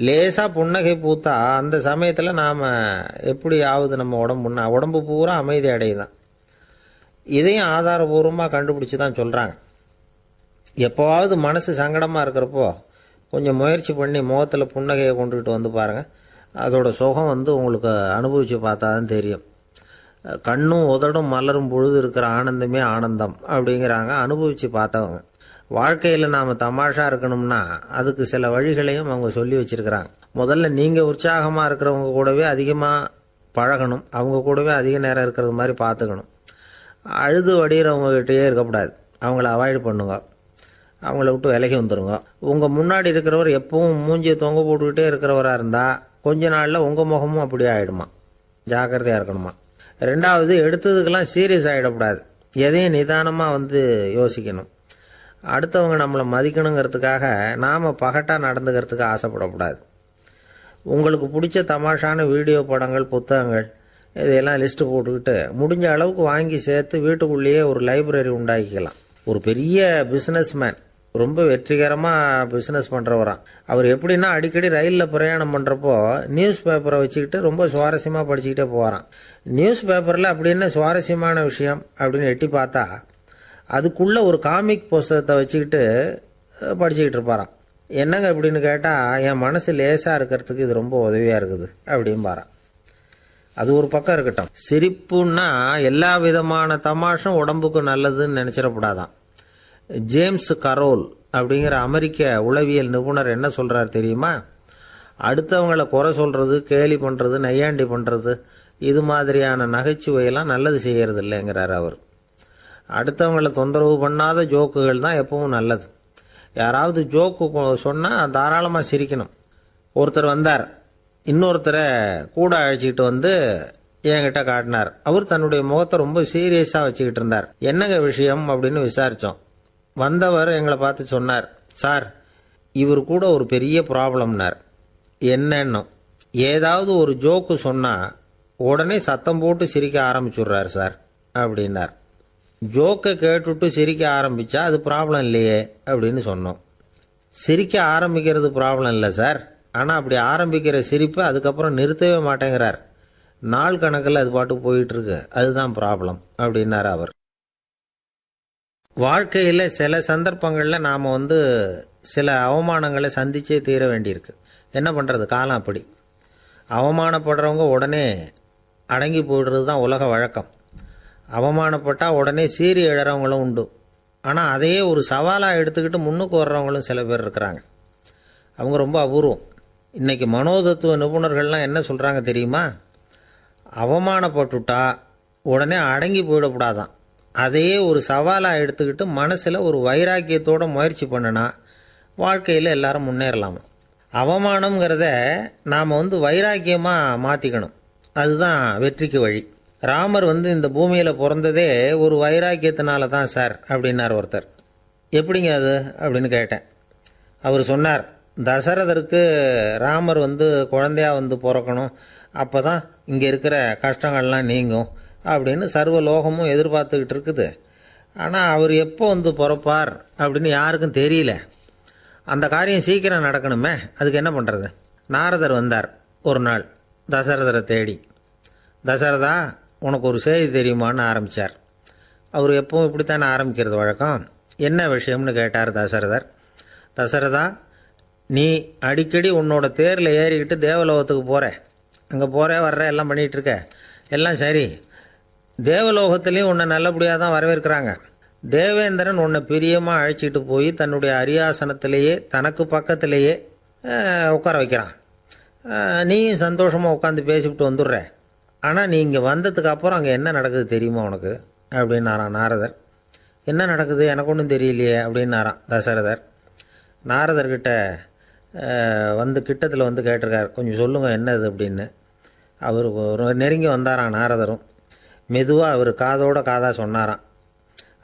லேசாக புன்னகை பூத்தா அந்த சமயத்தில் நாம் எப்படி ஆகுது நம்ம உடம்பு பூரா அமைதி அடையுதான். இதையும் ஆதாரபூர்வமாக கண்டுபிடிச்சி தான் சொல்கிறாங்க. எப்போவாவது மனசு சங்கடமாக இருக்கிறப்போ கொஞ்சம் முயற்சி பண்ணி முகத்தில் புன்னகையை கொண்டுகிட்டு வந்து பாருங்கள். அதோட சுகம் உங்களுக்கு அனுபவித்து பார்த்தா தான் தெரியும். கண்ணும் உதடும் மலரும் பொழுது இருக்கிற ஆனந்தமே ஆனந்தம் அப்படிங்கிறாங்க அனுபவித்து பார்த்தவங்க. வாழ்க்கையில் நாம் தமாஷா இருக்கணும்னா அதுக்கு சில வழிகளையும் அவங்க சொல்லி வச்சிருக்கிறாங்க. முதல்ல நீங்கள் உற்சாகமாக இருக்கிறவங்க கூடவே அதிகமாக பழகணும். அவங்க கூடவே அதிக நேரம் இருக்கிறது மாதிரி பார்த்துக்கணும். அழுது வடிகிறவங்ககிட்டயே இருக்கக்கூடாது. அவங்கள அவாய்டு பண்ணுங்க. அவங்கள விட்டு விலகி வந்துடுங்க. உங்கள் முன்னாடி இருக்கிறவர் எப்பவும் மூஞ்சியை தொங்க போட்டுக்கிட்டே இருக்கிறவராக இருந்தால் கொஞ்ச நாளில் உங்கள் முகமும் அப்படியே ஆகிடுமா. ஜாக்கிரதையாக இருக்கணுமா. ரெண்டாவது, எடுத்ததுக்கெல்லாம் சீரியஸ் ஆகிடக்கூடாது. எதையும் நிதானமாக யோசிக்கணும். அடுத்தவங்க நம்மளை மதிக்கணுங்கிறதுக்காக நாம் பகட்டாக நடந்துக்கிறதுக்கு ஆசைப்படக்கூடாது. உங்களுக்கு பிடிச்ச தமாஷான வீடியோ படங்கள், புத்தகங்கள் இதையெல்லாம் லிஸ்ட்டு போட்டுக்கிட்டு முடிஞ்ச அளவுக்கு வாங்கி சேர்த்து வீட்டுக்குள்ளேயே ஒரு லைப்ரரி உண்டாக்கிக்கலாம். ஒரு பெரிய பிஸ்னஸ்மேன், ரொம்ப வெற்றிகரமாக பிஸ்னஸ் பண்ணுறவராம். அவர் எப்படின்னா அடிக்கடி ரயிலில் பிரயாணம் பண்ணுறப்போ நியூஸ் பேப்பரை வச்சுக்கிட்டு ரொம்ப சுவாரஸ்யமாக படிச்சுக்கிட்டே போகிறான். நியூஸ் பேப்பரில் அப்படி என்ன சுவாரஸ்யமான விஷயம் அப்படின்னு எட்டி பார்த்தா அதுக்குள்ளே ஒரு காமிக் புஸ்தகத்தை வச்சுக்கிட்டு படிச்சுக்கிட்டு இருப்பாராம். என்னங்க அப்படின்னு கேட்டால், என் மனசு லேசாக இருக்கிறதுக்கு இது ரொம்ப உதவியாக இருக்குது அப்படின்னு பாரான். அது ஒரு பக்கம் இருக்கட்டும். சிரிப்புன்னா எல்லா விதமான தமாஷும் உடம்புக்கு நல்லதுன்னு நினைச்சிடக்கூடாதான். ஜேம்ஸ் கரோல் அப்படிங்கிற அமெரிக்க உளவியல் நிபுணர் என்ன சொல்றாரு தெரியுமா? அடுத்தவங்களை குறை சொல்றது, கேலி பண்றது, நையாண்டி பண்றது, இது மாதிரியான நகைச்சுவையெல்லாம் நல்லது செய்யறது இல்லைங்கிறார் அவர். அடுத்தவங்களை தொந்தரவு பண்ணாத ஜோக்குகள் தான் எப்பவும் நல்லது. யாராவது ஜோக்கு சொன்னால் தாராளமாக சிரிக்கணும். ஒருத்தர் வந்தார், இன்னொருத்தரை கூட அழைச்சிக்கிட்டு என்கிட்ட காட்டினார். அவர் தன்னுடைய முகத்தை ரொம்ப சீரியஸாக வச்சுக்கிட்டு இருந்தார். என்னங்க விஷயம் அப்படின்னு விசாரித்தோம். வந்தவர் எங்களை பார்த்து சொன்னார், சார், இவர் கூட ஒரு பெரிய ப்ராப்ளம்னார். என்னன்னு, ஏதாவது ஒரு ஜோக்கு சொன்னால் உடனே சத்தம் போட்டு சிரிக்க ஆரம்பிச்சுடுறார் சார் அப்படின்னார். ஜோக்கை கேட்டுட்டு சிரிக்க ஆரம்பித்தா அது ப்ராப்ளம் இல்லையே அப்படின்னு சொன்னோம். சிரிக்க ஆரம்பிக்கிறது ப்ராப்ளம் இல்லை சார், ஆனால் அப்படி ஆரம்பிக்கிற சிரிப்பு அதுக்கப்புறம் நிறுத்தவே மாட்டேங்கிறார். நாள் கணக்கில் அது பாட்டு போயிட்டு இருக்கு, அதுதான் ப்ராப்ளம் அப்படின்னார் அவர். வாழ்க்கையில் சில சந்தர்ப்பங்களில் நாம் சில அவமானங்களை சந்திச்சே தீர வேண்டியிருக்கு. என்ன பண்ணுறது, காலம் அப்படி. அவமானப்படுறவங்க உடனே அடங்கி போயிடுறது தான் உலக வழக்கம். அவமானப்பட்டால் உடனே சீறி எழறவங்களும் உண்டு. ஆனால் அதையே ஒரு சவாலாக எடுத்துக்கிட்டு முன்னுக்கு வர்றவங்களும் சில பேர் இருக்கிறாங்க. அவங்க ரொம்ப அபூர்வம். இன்றைக்கி மனோதத்துவ நிபுணர்கள்லாம் என்ன சொல்கிறாங்க தெரியுமா? அவமானப்பட்டுட்டா உடனே அடங்கி போயிடக்கூடாதான். அதையே ஒரு சவாலாக எடுத்துக்கிட்டு மனசில் ஒரு வைராக்கியத்தோடு முயற்சி பண்ணினா வாழ்க்கையில் எல்லாரும் முன்னேறலாமா. அவமானங்கிறத நாம் வைராக்கியமாக மாற்றிக்கணும். அதுதான் வெற்றிக்கு வழி. ராமர் இந்த பூமியில் பிறந்ததே ஒரு வைராக்கியத்தினால தான் சார் அப்படின்னார் ஒருத்தர். எப்படிங்க அது அப்படின்னு கேட்டேன். அவர் சொன்னார், தசரதருக்கு ராமர் குழந்தையா பிறக்கணும், அப்போ தான் இங்கே இருக்கிற கஷ்டங்கள்லாம் நீங்கும் அப்படின்னு சர்வ லோகமும் எதிர்பார்த்துக்கிட்டு இருக்குது. ஆனால் அவர் எப்போ பிறப்பார் அப்படின்னு யாருக்கும் தெரியல. அந்த காரியம் சீக்கிரம் நடக்கணுமே, அதுக்கு என்ன பண்ணுறது? நாரதர் வந்தார் ஒரு நாள் தசரதரை தேடி. தசரதா, உனக்கு ஒரு செய்தி தெரியுமான்னு ஆரம்பித்தார். அவர் எப்பவும் இப்படித்தானே ஆரம்பிக்கிறது வழக்கம். என்ன விஷயம்னு கேட்டார் தசரதர். தசரதா, நீ அடிக்கடி உன்னோட தேரில் ஏறிக்கிட்டு தேவலோகத்துக்கு போகிற, அங்கே போகிற வர்ற எல்லாம் பண்ணிகிட்ருக்க, எல்லாம் சரி. தேவலோகத்துலேயும் உன்னை நல்லபடியாக தான் வரவேற்கிறாங்க. தேவேந்திரன் உன்னை பிரியமாக அழைச்சிட்டு போய் தன்னுடைய அரியாசனத்திலேயே தனக்கு பக்கத்திலேயே உட்கார வைக்கிறான். நீயும் சந்தோஷமாக உட்காந்து பேசிவிட்டு வந்துடுற. ஆனால் நீ இங்கே வந்ததுக்கு அப்புறம் அங்கே என்ன நடக்குது தெரியுமா உனக்கு அப்படின்னாரான் நாரதர். என்ன நடக்குது எனக்கு ஒன்றும் தெரியலையே அப்படின்னாரான் தசரதர். நாரதர்கிட்ட வந்து கிட்டத்தில் வந்து கேட்டிருக்கார், கொஞ்சம் சொல்லுங்கள் என்னது அப்படின்னு. அவர் நெருங்கி வந்தாரான் நாரதரும். மெதுவாக அவர் காதோட காதாக சொன்னாராம்.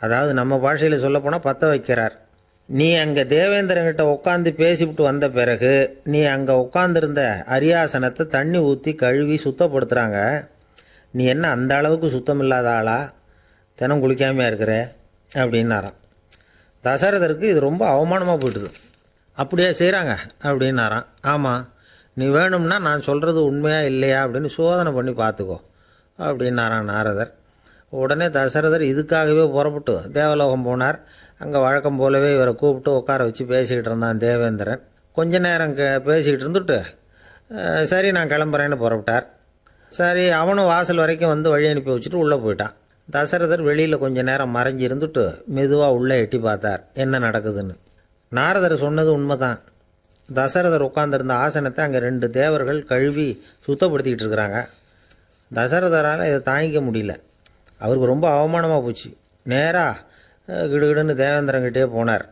அதாவது நம்ம பாஷையில் சொல்லப்போனால் பற்ற வைக்கிறார். நீ அங்கே தேவேந்திரங்கிட்ட உட்காந்து பேசிவிட்டு வந்த பிறகு நீ அங்கே உட்காந்துருந்த அரியாசனத்தை தண்ணி ஊற்றி கழுவி சுத்தப்படுத்துகிறாங்க. நீ என்ன அந்த அளவுக்கு சுத்தம் இல்லாத ஆளா, தினம் குளிக்காமையாக இருக்கிற அப்படின்னாராம். தசரதருக்கு இது ரொம்ப அவமானமாக போயிட்டுது. அப்படியே செய்கிறாங்க அப்படின்னாராம். ஆமாம், நீ வேணும்னா நான் சொல்கிறது உண்மையா இல்லையா அப்படின்னு சோதனை பண்ணி பார்த்துக்கோ அப்படின்னாரான் நாரதர். உடனே தசரதர் இதுக்காகவே புறப்பட்டு தேவலோகம் போனார். அங்கே வழக்கம் போலவே இவரை கூப்பிட்டு உட்கார வச்சு பேசிக்கிட்டு இருந்தான் தேவேந்திரன். கொஞ்ச நேரம் பேசிக்கிட்டு இருந்துட்டு சரி நான் கிளம்புறேன்னு புறப்பட்டார். சரி, அவனும் வாசல் வரைக்கும் வந்து வழி அனுப்பி வச்சுட்டு உள்ளே போயிட்டான். தசரதர் வெளியில் கொஞ்ச நேரம் மறைஞ்சி இருந்துட்டு மெதுவாக உள்ளே எட்டி பார்த்தார் என்ன நடக்குதுன்னு. நாரதர் சொன்னது உண்மைதான். தசரதர் உட்காந்துருந்த ஆசனத்தை அங்கே 2 தேவர்கள் கழுவி சுத்தப்படுத்திக்கிட்டு இருக்கிறாங்க. தசரதரால் இதை தாங்கிக்க முடியல. அவருக்கு ரொம்ப அவமானமாக போச்சு. நேராக கிடுகிடுன்னு தேவேந்திரங்கிட்டே போனார்.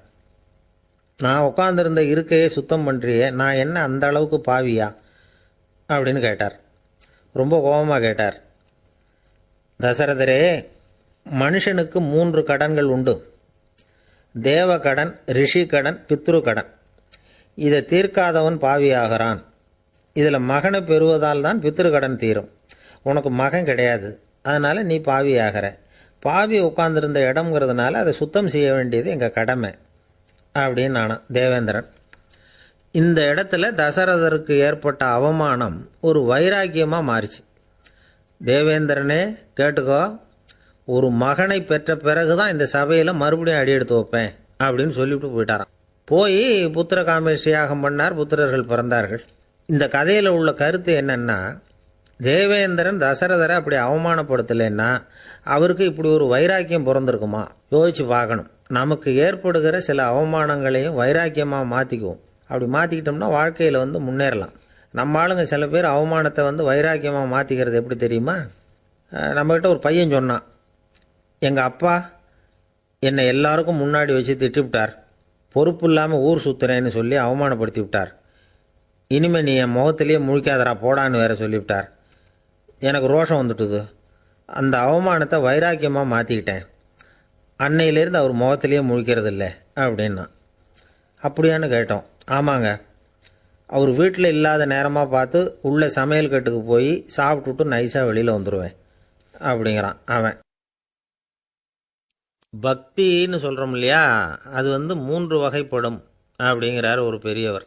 நான் உட்காந்துருந்த இருக்கையே சுத்தம் பண்ணுறியே, நான் என்ன அந்த அளவுக்கு பாவியா அப்படின்னு கேட்டார். ரொம்ப கோபமாக கேட்டார். தசரதரே, மனுஷனுக்கு 3 கடன்கள் உண்டு. தேவ கடன், ரிஷி கடன், பித்ரு கடன். இதை தீர்க்காதவன் பாவியாகிறான். இதில் மகனை பெறுவதால் தான் பித்ரு கடன் தீரும். உனக்கு மகன் கிடையாது, அதனால் நீ பாவியாகிற. பாவி உட்கார்ந்துருந்த இடம்ங்கிறதுனால அதை சுத்தம் செய்ய வேண்டியது எங்கள் கடமை அப்படின்னு நானும் தேவேந்திரன். இந்த இடத்துல தசரதருக்கு ஏற்பட்ட அவமானம் ஒரு வைராக்கியமாக மாறிச்சு. தேவேந்திரனே கேட்டுக்கோ, ஒரு மகனை பெற்ற பிறகு தான் இந்த சபையில் மறுபடியும் அடி எடுத்து வைப்பேன் அப்படின்னு சொல்லிவிட்டு போயிட்டாராம். போய் புத்திர காமேஷ்டி யாகம் பண்ணார். புத்திரர்கள் பிறந்தார்கள். இந்த கதையில் உள்ள கருத்து என்னன்னா, தேவேந்திரன் தசரதரை அப்படி அவமானப்படுத்தலைன்னா அவருக்கு இப்படி ஒரு வைராக்கியம் பிறந்திருக்குமா யோசிச்சு பார்க்கணும். நமக்கு ஏற்படுகிற சில அவமானங்களையும் வைராக்கியமாக மாற்றிக்குவோம். அப்படி மாற்றிக்கிட்டோம்னா வாழ்க்கையில் வந்து முன்னேறலாம். நம்ம ஆளுங்க சில பேர் அவமானத்தை வந்து வைராக்கியமாக மாற்றிக்கிறது எப்படி தெரியுமா? நம்மகிட்ட ஒரு பையன் சொன்னான், எங்கள் அப்பா என்னை எல்லாருக்கும் முன்னாடி வச்சு திட்டிவிட்டார், பொறுப்பு இல்லாமல் ஊர் சுற்றுறேன்னு சொல்லி அவமானப்படுத்தி விட்டார். இனிமேல் நீ என் முகத்திலேயே முழிக்காதரா போடான்னு வேற சொல்லிவிட்டார். எனக்கு ரோஷம் வந்துட்டுது. அந்த அவமானத்தை வைராக்கியமாக மாற்றிக்கிட்டேன். அன்னையிலேருந்து அவர் முகத்திலேயே முழிக்கிறது இல்லை அப்படின்னா. அப்படியான்னு கேட்டோம். ஆமாங்க, அவர் வீட்டில் இல்லாத நேரமாக பார்த்து உள்ளே சமையல் கட்டுக்கு போய் சாப்பிட்டுட்டு நைஸாக வெளியில் வந்துடுவேன் அப்படிங்கிறான் அவன். பக்தின்னு சொல்கிறோம் இல்லையா, அது வந்து 3 வகைப்படும் அப்படிங்கிறார் ஒரு பெரியவர்.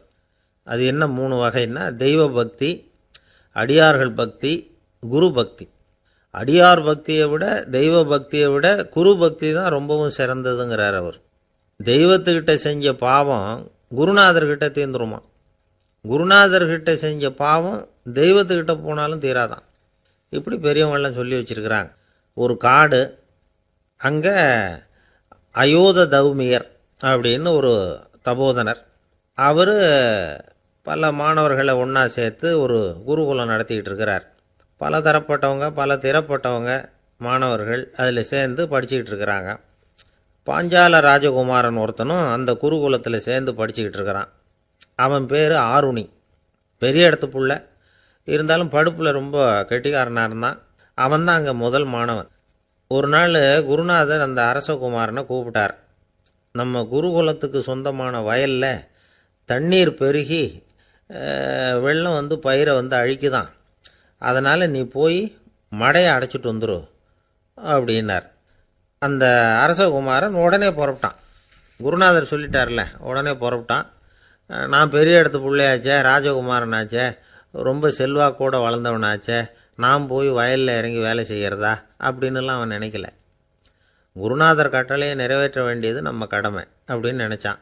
அது என்ன 3 வகைன்னா, தெய்வ பக்தி, அடியார்கள் பக்தி, குரு பக்தி. அடியார் பக்தியை விட தெய்வ பக்தியை விட குரு பக்தி தான் ரொம்பவும் சிறந்ததுங்கிறார் அவர். தெய்வத்துக்கிட்ட செஞ்ச பாவம் குருநாதர்கிட்ட தீர்ந்துருமா, குருநாதர்கிட்ட செஞ்ச பாவம் தெய்வத்துக்கிட்ட போனாலும் தீராதான். இப்படி பெரியவங்களாம் சொல்லி வச்சிருக்கிறாங்க. ஒரு காடு, அங்கே அயோத தௌமியர் அப்படின்னு ஒரு தபோதனர். அவர் பல மாணவர்களை ஒன்றா சேர்த்து ஒரு குருகுலம் நடத்திக்கிட்டு இருக்கிறார். பல தரப்பட்டவங்க பல திறப்பட்டவங்க மாணவர்கள் அதில் சேர்ந்து படிச்சுக்கிட்டு இருக்கிறாங்க. பாஞ்சால ராஜகுமாரன் ஒருத்தனும் அந்த குருகுலத்தில் சேர்ந்து படிச்சுக்கிட்டு இருக்கிறான். அவன் பேர் ஆருணி. பெரிய இடத்து புள்ள, இருந்தாலும் படுப்பில் ரொம்ப கெட்டிக்காரனாக இருந்தான். அவன் தான் அங்கே முதல் மாணவன். ஒரு நாள் குருநாதர் அந்த அரசகுமாரனை கூப்பிட்டார். நம்ம குருகுலத்துக்கு சொந்தமான வயலில் தண்ணீர் பெருகி வெள்ளம் வந்து பயிரை வந்து அழிக்குதான், அதனால் நீ போய் மடையை அடைச்சிட்டு வந்துரு அப்படின்னார். அந்த அரசகுமாரன் உடனே புறப்பட்டான். குருநாதர் சொல்லிட்டார்ல, உடனே புறப்பட்டான். நான் பெரிய இடத்து பிள்ளையாச்சே, ராஜகுமாரனாச்சே, ரொம்ப செல்வாக்கூட வளர்ந்தவனாச்சே, நான் போய் வயலில் இறங்கி வேலை செய்கிறதா அப்படின்னுலாம் அவன் நினைக்கல. குருநாதர் கட்டளையை நிறைவேற்ற வேண்டியது நம்ம கடமை அப்படின்னு நினச்சான்.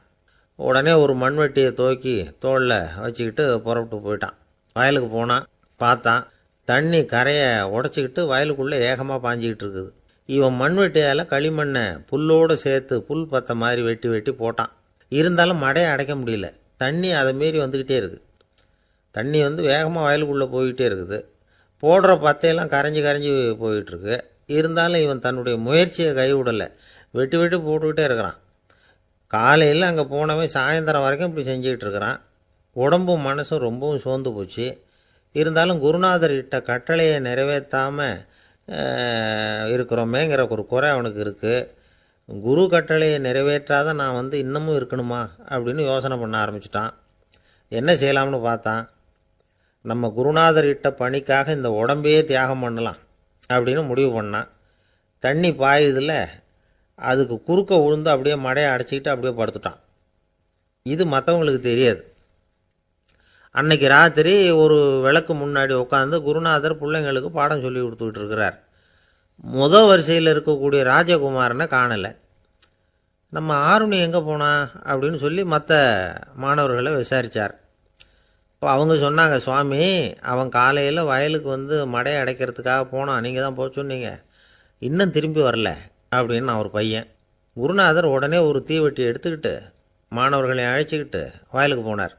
உடனே ஒரு மண்வெட்டியை தூக்கி தோளில் வச்சுக்கிட்டு புறப்பட்டு போயிட்டான். வயலுக்கு போனான். பார்த்தான், தண்ணி கரையை உடச்சிக்கிட்டு வயலுக்குள்ளே ஏகமாக பாஞ்சிக்கிட்டு இருக்குது. இவன் மண்வெட்டியால் களிமண்ணை புல்லோடு சேர்த்து புல் பத்த மாதிரி வெட்டி வெட்டி போட்டான். இருந்தாலும் மடையை அடைக்க முடியல. தண்ணி அதை மீறி வந்துக்கிட்டே இருக்குது. தண்ணி வேகமாக வயலுக்குள்ளே போய்கிட்டே இருக்குது. போடுற பத்தையெல்லாம் கரைஞ்சி கரைஞ்சி போயிட்டுருக்கு. இருந்தாலும் இவன் தன்னுடைய முயற்சியை கைவிடலை. வெட்டி வெட்டி போட்டுக்கிட்டே இருக்கிறான். காலையில் அங்கே போனவன் சாயந்தரம் வரைக்கும் இப்படி செஞ்சுக்கிட்டு இருக்கிறான். உடம்பும் மனசும் ரொம்பவும் சோர்ந்து போச்சு. இருந்தாலும் குருநாதர் இட்ட கட்டளையை நிறைவேற்றாமல் இருக்கிறோமேங்கிற ஒரு குறை அவனுக்கு இருக்குது. குரு கட்டளையை நிறைவேற்றாத நான் இன்னமும் இருக்கணுமா அப்படின்னு யோசனை பண்ண ஆரம்பிச்சிட்டான். என்ன செய்யலாம்னு பார்த்தான். நம்ம குருநாதர் இட்ட பணிக்காக இந்த உடம்பையே தியாகம் பண்ணலாம் அப்படின்னு முடிவு பண்ணான். தண்ணி பாயுதில் அதுக்கு குறுக்க விழுந்து அப்படியே மடையை அடைச்சிக்கிட்டு அப்படியே படுத்துட்டான். இது மற்றவங்களுக்கு தெரியாது. அன்னைக்கு ராத்திரி ஒரு விளக்கு முன்னாடி உட்காந்து குருநாதர் பிள்ளைங்களுக்கு பாடம் சொல்லி கொடுத்துக்கிட்டு இருக்கிறார். வரிசையில் இருக்கக்கூடிய ராஜகுமாரனை காணலை. நம்ம ஆருணி எங்கே போனா அப்படின்னு சொல்லி மற்ற மாணவர்களை விசாரித்தார். இப்போ அவங்க சொன்னாங்க, சுவாமி அவன் காலையில் வயலுக்கு மடையை அடைக்கிறதுக்காக போனான், நீங்கள் தான் போக சொன்னீங்க, இன்னும் திரும்பி வரல அப்படின்னு ஒரு பையன். குருநாதர் உடனே ஒரு தீவெட்டி எடுத்துக்கிட்டு மாணவர்களை அழைச்சிக்கிட்டு வயலுக்கு போனார்.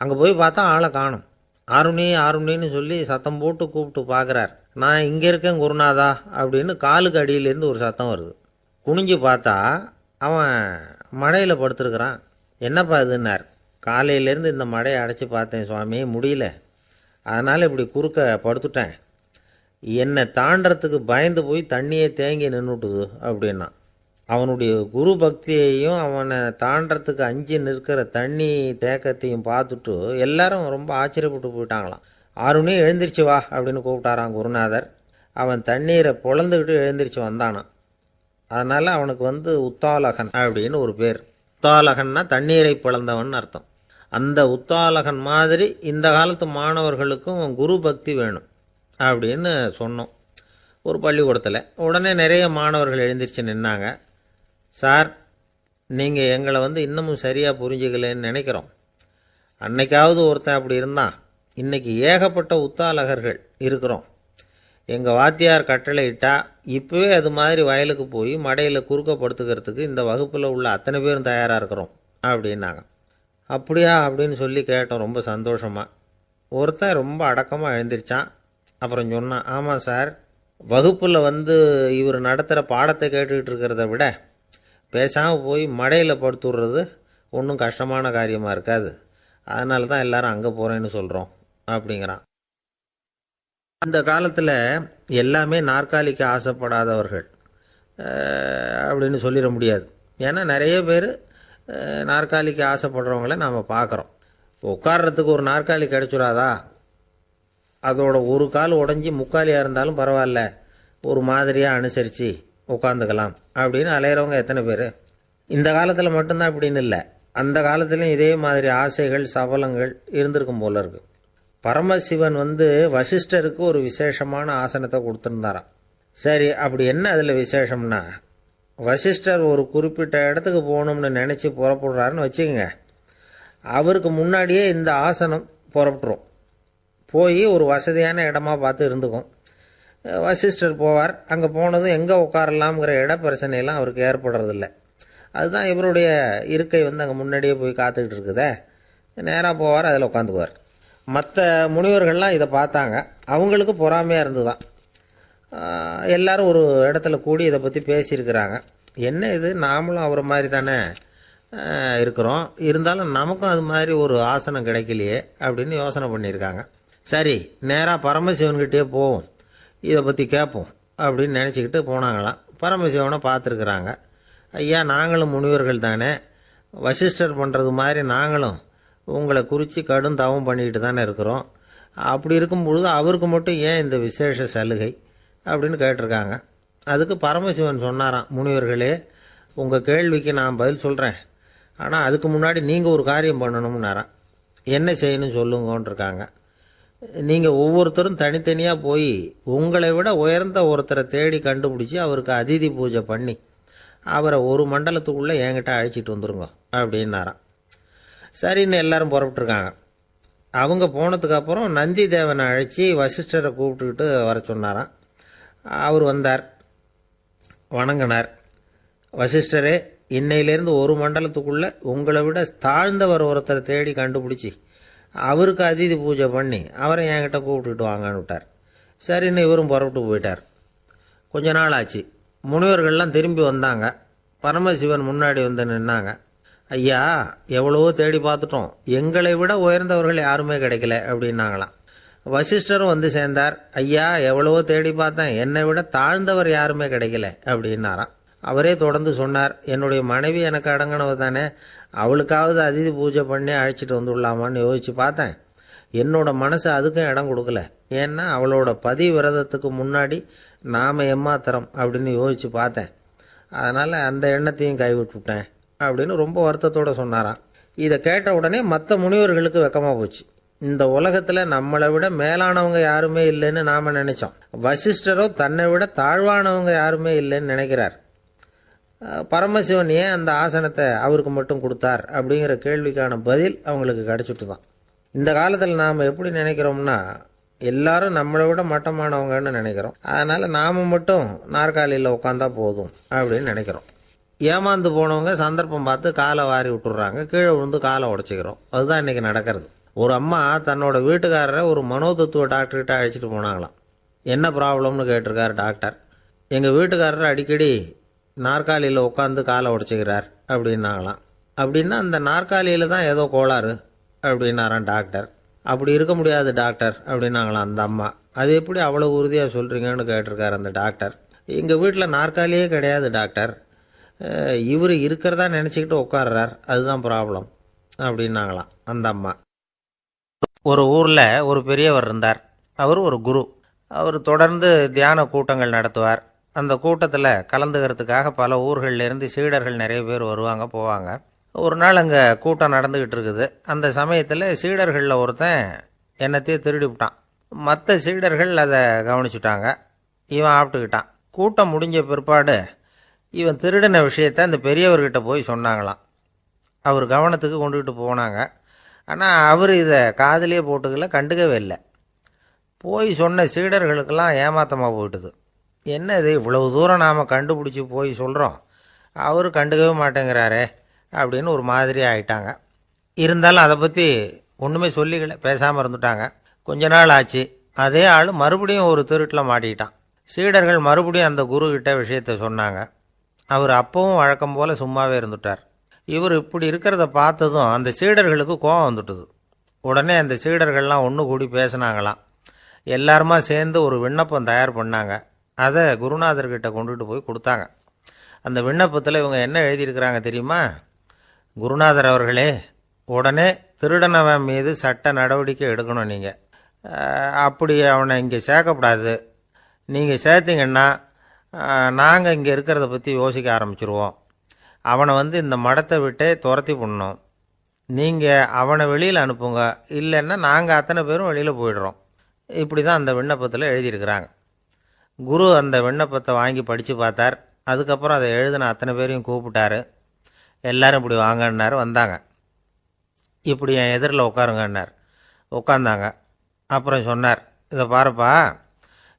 அங்கே போய் பார்த்தா ஆளை காணும். ஆருணி ஆருணின்னு சொல்லி சத்தம் போட்டு கூப்பிட்டு பார்க்குறார். நான் இங்கே இருக்கேன் குருநாதா அப்படின்னு காலுக்கு அடியிலேருந்து ஒரு சத்தம் வருது. குனிஞ்சு பார்த்தா அவன் மடையில் படுத்துருக்கிறான். என்னப்பா இதுன்னார். காலையிலேருந்து இந்த மடையை அடைச்சி பார்த்தேன் சுவாமி, முடியல, அதனால் இப்படி குறுக்க படுத்துட்டேன். என்னை தாண்டறதுக்கு பயந்து போய் தண்ணியே தேங்கி நின்றுட்டுது அப்படின்னா. அவனுடைய குரு பக்தியையும் அவனை தாண்டறதுக்கு அஞ்சு நிற்கிற தண்ணி தேக்கத்தையும் பார்த்துட்டு எல்லாரும் ரொம்ப ஆச்சரியப்பட்டு போயிட்டாங்களாம். ஆருணி எழுந்திரிச்சு வா அப்படின்னு கூப்பிட்டாரான் குருநாதர். அவன் தண்ணீரை பொழந்துக்கிட்டு எழுந்திரிச்சு வந்தானான். அதனால் அவனுக்கு உத்தாலகன் அப்படின்னு ஒரு பேர். உத்தாலகன்னா தண்ணீரை பிளந்தவன் அர்த்தம். அந்த உத்தாலகன் மாதிரி இந்த காலத்து மாணவர்களுக்கும் குரு பக்தி வேணும் அப்படின்னு சொன்னோம் ஒரு பள்ளிக்கூடத்தில். உடனே நிறைய மாணவர்கள் எழுந்திரிச்சு நின்னாங்க. சார், நீங்கள் எங்களை இன்னமும் சரியாக புரிஞ்சுக்கலன்னு நினைக்கிறோம். அன்னைக்காவது ஒருத்தன் அப்படி இருந்தான், இன்னைக்கு ஏகப்பட்ட உத்தாலகர்கள் இருக்கிறோம். எங்கள் வாத்தியார் கட்டளை இட்டா இப்போவே அது மாதிரி வயலுக்கு போய் மடையில் குறுக்கப்படுத்துக்கிறதுக்கு இந்த வகுப்பில் உள்ள அத்தனை பேரும் தயாராக இருக்கிறோம் அப்படின்னாங்க. அப்படியா அப்படின்னு சொல்லி கேட்டோம் ரொம்ப சந்தோஷமாக. ஒருத்தன் ரொம்ப அடக்கமாக எழுந்திரிச்சான். அப்புறம் சொன்னான், ஆமாம் சார், வகுப்பில் இவர் நடத்துகிற பாடத்தை கேட்டுக்கிட்டு இருக்கிறத விட பேசாமல் போய் மடையில் படுத்துடுறது ஒன்றும் கஷ்டமான காரியமாக இருக்காது, அதனால தான் எல்லாரும் அங்கே போகிறேன்னு சொல்கிறோம் அப்படிங்கிறான். அந்த காலத்தில் எல்லாமே நாற்காலிக்கு ஆசைப்படாதவர்கள் அப்படின்னு சொல்லிட முடியாது. ஏன்னா நிறைய பேர் நாற்காலிக்கு ஆசைப்படுறவங்கள நாம் பார்க்குறோம். உட்கார்றதுக்கு ஒரு நாற்காலி கிடைச்சிடாதா, அதோட ஒரு கால் உடஞ்சி முக்காலியாக இருந்தாலும் பரவாயில்ல, ஒரு மாதிரியாக அனுசரித்து உட்காந்துக்கலாம் அப்படின்னு அலையிறவங்க எத்தனை பேர். இந்த காலத்தில் மட்டும்தான் அப்படின்னு இல்லை, அந்த காலத்துலேயும் இதே மாதிரி ஆசைகள் சபலங்கள் இருந்திருக்கும் போல இருக்கு. பரமசிவன் வசிஷ்டருக்கு ஒரு விசேஷமான ஆசனத்தை கொடுத்துருந்தாராம். சரி, அப்படி என்ன அதில் விசேஷம்னா, வசிஷ்டர் ஒரு குறிப்பிட்ட இடத்துக்கு போகணும்னு நினச்சி புறப்படுறாருன்னு வச்சுக்கோங்க. அவருக்கு முன்னாடியே இந்த ஆசனம் புறப்பட்டுரும். போய் ஒரு வசதியான இடமா பார்த்து இருந்துக்கும். வசிஷ்டர் போவார். அங்கே போனதும் எங்கே உட்காரலாம்ங்கிற இட பிரச்சனையெல்லாம் அவருக்கு ஏற்படுறதில்ல. அதுதான் இவருடைய இருக்கை அங்கே முன்னாடியே போய் காத்துக்கிட்டு இருக்குதே. நேராக போவார், அதில் உட்காந்துக்குவார். மற்ற முனிவர்கள்லாம் இதை பார்த்தாங்க. அவங்களுக்கு பொறாமையாக இருந்துதான். எல்லாரும் ஒரு இடத்துல கூடி இதை பற்றி பேசியிருக்கிறாங்க. என்ன இது, நாமளும் அவரை மாதிரி தானே இருக்கிறோம், இருந்தாலும் நமக்கும் அது மாதிரி ஒரு ஆசனம் கிடைக்கலையே அப்படின்னு யோசனை பண்ணியிருக்காங்க. சரி, நேராக பரமசிவன்கிட்டே போவோம், இதை பற்றி கேட்போம் அப்படின்னு நினச்சிக்கிட்டு போனாங்களாம். பரமசிவனை பார்த்துருக்குறாங்க. ஐயா, நாங்களும் முனிவர்கள் தானே, வசிஷ்டர் பண்ணுறது மாதிரி நாங்களும் உங்களை குறித்து கடும் தவம் பண்ணிக்கிட்டு தானே இருக்கிறோம். அப்படி இருக்கும் பொழுது அவருக்கு மட்டும் ஏன் இந்த விசேஷ சலுகை அப்படின்னு கேட்டிருக்காங்க. அதுக்கு பரமசிவன் சொன்னாராம், முனிவர்களே, உங்கள் கேள்விக்கு நான் பதில் சொல்கிறேன். ஆனால் அதுக்கு முன்னாடி நீங்கள் ஒரு காரியம் பண்ணணும்னாரான். என்ன செய்யணும் சொல்லுங்கன்னு இருக்காங்க. நீங்கள் ஒவ்வொருத்தரும் தனித்தனியாக போய் உங்களை விட உயர்ந்த ஒருத்தரை தேடி கண்டுபிடிச்சி அவருக்கு அதிதி பூஜை பண்ணி அவரை ஒரு மண்டலத்துக்குள்ளே என்கிட்ட அழைச்சிட்டு வந்துருங்க அப்படின்னாரான். சரின்னு எல்லாரும் புறப்பட்டுருக்காங்க. அவங்க போனதுக்கப்புறம் நந்தி தேவனை அழைச்சி வசிஷ்டரை கூப்பிட்டுக்கிட்டு வர சொன்னாராம். அவர் வந்தார், வணங்கினார். வசிஷ்டரே, இன்னையிலேருந்து ஒரு மண்டலத்துக்குள்ளே உங்களை விட தாழ்ந்தவர் ஒருத்தரை தேடி கண்டுபிடிச்சி அவருக்கு அதிதி பூஜை பண்ணி அவரை என்கிட்ட கூப்பிட்டுட்டு வாங்கன்னு விட்டார். சரின்னு இவரும் புறப்பட்டு போயிட்டார். கொஞ்ச நாள் ஆச்சு. முனிவர்கள்லாம் திரும்பி வந்தாங்க. பரமசிவன் முன்னாடி வந்து நின்னாங்க. ஐயா, எவ்வளவோ தேடி பார்த்துட்டோம், எங்களை விட உயர்ந்தவர்கள் யாருமே கிடைக்கல அப்படின்னாங்களாம். வசிஷ்டரும் வந்து சேர்ந்தார். ஐயா, எவ்வளவோ தேடி பார்த்தேன், என்னை விட தாழ்ந்தவர் யாருமே கிடைக்கல அப்படின்னாராம். அவரே தொடர்ந்து சொன்னார், என்னுடைய மனைவி எனக்கு அடங்கினவ தானே, அவளுக்காவது அதிதி பூஜை பண்ணி அழைச்சிட்டு வந்துடலாமான்னு யோசிச்சு பார்த்தேன். என்னோட மனசு அதுக்கும் இடம் கொடுக்கல. ஏன்னா அவளோட பதி விரதத்துக்கு முன்னாடி நாம எம்மாத்திரம் அப்படின்னு யோசிச்சு பார்த்தேன். அதனால் அந்த எண்ணத்தையும் கைவிட்டுவிட்டேன் அப்படின்னு ரொம்ப வருத்தத்தோடு சொன்னாராம். இதை கேட்ட உடனே மற்ற முனிவர்களுக்கு வெக்கமாக போச்சு. இந்த உலகத்தில் நம்மளை விட மேலானவங்க யாருமே இல்லைன்னு நாம் நினைச்சோம். வசிஷ்டரோ தன்னை விட தாழ்வானவங்க யாருமே இல்லைன்னு நினைக்கிறார். பரமசிவன் ஏன் அந்த ஆசனத்தை அவருக்கு மட்டும் கொடுத்தார் அப்படிங்கிற கேள்விக்கான பதில் அவங்களுக்கு கிடைச்சிட்டு தான். இந்த காலத்தில் நாம் எப்படி நினைக்கிறோம்னா, எல்லாரும் நம்மளை விட மட்டமானவங்கன்னு நினைக்கிறோம். அதனால் நாம் மட்டும் நாற்காலியில் உட்காந்தா போதும் அப்படின்னு நினைக்கிறோம். ஏமாந்து போனவங்க சந்தர்ப்பம் பார்த்து காலை வாரி விட்டுறாங்க, கீழே விழுந்து காலை உடச்சிக்கிறோம். அதுதான் இன்றைக்கி நடக்கிறது. ஒரு அம்மா தன்னோட வீட்டுக்காரரை ஒரு மனோதத்துவ டாக்டர்கிட்ட அழைச்சிட்டு போனாங்களாம். என்ன ப்ராப்ளம்னு கேட்டிருக்காரு டாக்டர். எங்கள் வீட்டுக்காரர் அடிக்கடி நாற்காலியில் உட்காந்து காலை உடச்சிக்கிறார் அப்படின்னாங்களாம். அப்படின்னா அந்த நாற்காலியில் தான் ஏதோ கோளாறு அப்படின்னாரான் டாக்டர். அப்படி இருக்க முடியாது டாக்டர் அப்படின்னாங்களாம் அந்த அம்மா. அது எப்படி அவ்வளோ உறுதியாக சொல்கிறீங்கன்னு கேட்டிருக்காரு அந்த டாக்டர். எங்கள் வீட்டில் நாற்காலியே கிடையாது டாக்டர், இவர் இருக்கிறதா நினச்சிக்கிட்டு உட்கார்றார், அதுதான் ப்ராப்ளம் அப்படின்னாங்களாம் அந்த அம்மா. ஒரு ஊரில் ஒரு பெரியவர் இருந்தார். அவர் ஒரு குரு. அவர் தொடர்ந்து தியான கூட்டங்கள் நடத்துவார். அந்த கூட்டத்தில் கலந்துக்கிறதுக்காக பல ஊர்கள்லேருந்து சீடர்கள் நிறைய பேர் வருவாங்க போவாங்க. ஒரு நாள் அங்கே கூட்டம் நடந்துக்கிட்டு இருக்குது. அந்த சமயத்தில் சீடர்களில் ஒருத்தன் என்னத்தையும் திருடி விட்டான். மற்ற சீடர்கள் அதை கவனிச்சுட்டாங்க. இவன் ஆப்பிட்டுக்கிட்டான். கூட்டம் முடிஞ்ச பிற்பாடு இவன் திருடின விஷயத்தை அந்த பெரியவர்கிட்ட போய் சொன்னாங்களாம். அவர் கவனத்துக்கு கொண்டுகிட்டு போனாங்க. ஆனால் அவர் இதை காதிலே போட்டுக்கல, கண்டுக்கவே இல்லை. போய் சொன்ன சீடர்களுக்கெல்லாம் ஏமாத்தமாக போயிட்டுது. என்ன இது, இவ்வளவு தூரம் நாம் கண்டுபிடிச்சி போய் சொல்கிறோம், அவர் கண்டுக்கவே மாட்டேங்கிறாரே அப்படின்னு ஒரு மாதிரி ஆயிட்டாங்க. இருந்தாலும் அதை பற்றி ஒன்றுமே சொல்லிக்கல, பேசாமல் இருந்துட்டாங்க. கொஞ்ச நாள் ஆச்சு. அதே ஆள் மறுபடியும் ஒரு திருட்டில் மாட்டிக்கிட்டான். சீடர்கள் மறுபடியும் அந்த குரு கிட்ட விஷயத்தை சொன்னாங்க. அவர் அப்பவும் வழக்கம் போல் சும்மாவே இருந்துட்டார். இவர் இப்படி இருக்கிறத பார்த்ததும் அந்த சீடர்களுக்கு கோபம் வந்துட்டுது. உடனே அந்த சீடர்கள்லாம் ஒன்று கூடி பேசினாங்களாம். எல்லாருமா சேர்ந்து ஒரு விண்ணப்பம் தயார் பண்ணாங்க. அதை குருநாதர்கிட்ட கொண்டுகிட்டு போய் கொடுத்தாங்க. அந்த விண்ணப்பத்தில் இவங்க என்ன எழுதியிருக்கிறாங்க தெரியுமா? குருநாதர் அவர்களே, உடனே திருடனவன் மீது சட்ட நடவடிக்கை எடுக்கணும். நீங்கள் அப்படி அவனை இங்கே சேர்க்கக்கூடாது. நீங்கள் சேர்த்திங்கன்னா நாங்கள் இங்கே இருக்கிறத பற்றி யோசிக்க ஆரம்பிச்சிருவோம். அவனை இந்த மடத்தை விட்டே துரத்தி பண்ணணும். நீங்கள் அவனை வெளியில் அனுப்புங்க, இல்லைன்னா நாங்கள் அத்தனை பேரும் வெளியில் போயிடுறோம். இப்படி தான் அந்த விண்ணப்பத்தில் எழுதியிருக்கிறாங்க. குரு அந்த விண்ணப்பத்தை வாங்கி படித்து பார்த்தார். அதுக்கப்புறம் அதை எழுதின அத்தனை பேரையும் கூப்பிட்டாரு. எல்லாரும் இப்படி வாங்கன்னாரு. வந்தாங்க. இப்படி என் எதிரில் உட்காருங்கன்னார். உட்காந்தாங்க. அப்புறம் சொன்னார், இதை பாருப்பா,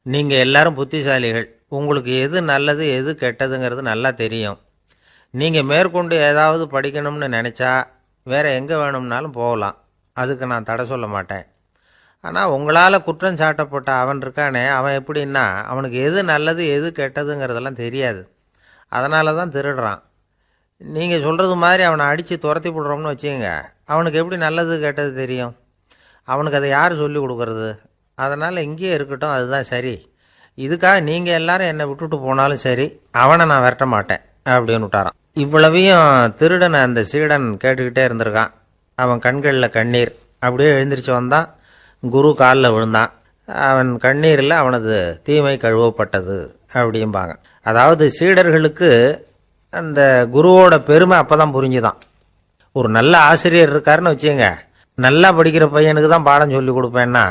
நீங்கள் எல்லாரும் புத்திசாலிகள். உங்களுக்கு எது நல்லது எது கெட்டதுங்கிறது நல்லா தெரியும். நீங்கள் மேற்கொண்டு ஏதாவது படிக்கணும்னு நினச்சா வேறு எங்கே வேணும்னாலும் போகலாம், அதுக்கு நான் தடை சொல்ல மாட்டேன். ஆனால் உங்களால் குற்றம் சாட்டப்பட்ட அவன் இருக்கானே, அவன் எப்படின்னா அவனுக்கு எது நல்லது எது கெட்டதுங்கிறதெல்லாம் தெரியாது. அதனால தான் திருடுறான். நீங்கள் சொல்கிறது மாதிரி அவனை அடித்து துரத்தி விடுறோம்னு வச்சுக்கோங்க, அவனுக்கு எப்படி நல்லது கெட்டது தெரியும்? அவனுக்கு அதை யார் சொல்லி கொடுக்கறது? அதனால் இங்கேயே இருக்கட்டும், அதுதான் சரி. இதுக்காக நீங்கள் எல்லாரும் என்னை விட்டுட்டு போனாலும் சரி, அவனை நான் விரட்ட மாட்டேன் அப்படின்னு விட்டாரான். இவ்வளவையும் திருடனை அந்த சீடன் கேட்டுக்கிட்டே இருந்திருக்கான். அவன் கண்களில் கண்ணீர். அப்படியே எழுந்திரிச்சு வந்தான். குரு காலில் விழுந்தான். அவன் கண்ணீரில் அவனது தீமை கழுவப்பட்டது அப்படிம்பாங்க. அதாவது சீடர்களுக்கு அந்த குருவோட பெருமை அப்போ தான் புரிஞ்சுதான். ஒரு நல்ல ஆசிரியர் இருக்காருன்னு வச்சுங்க, நல்லா படிக்கிற பையனுக்கு தான் பாடம் சொல்லி கொடுப்பேன்னா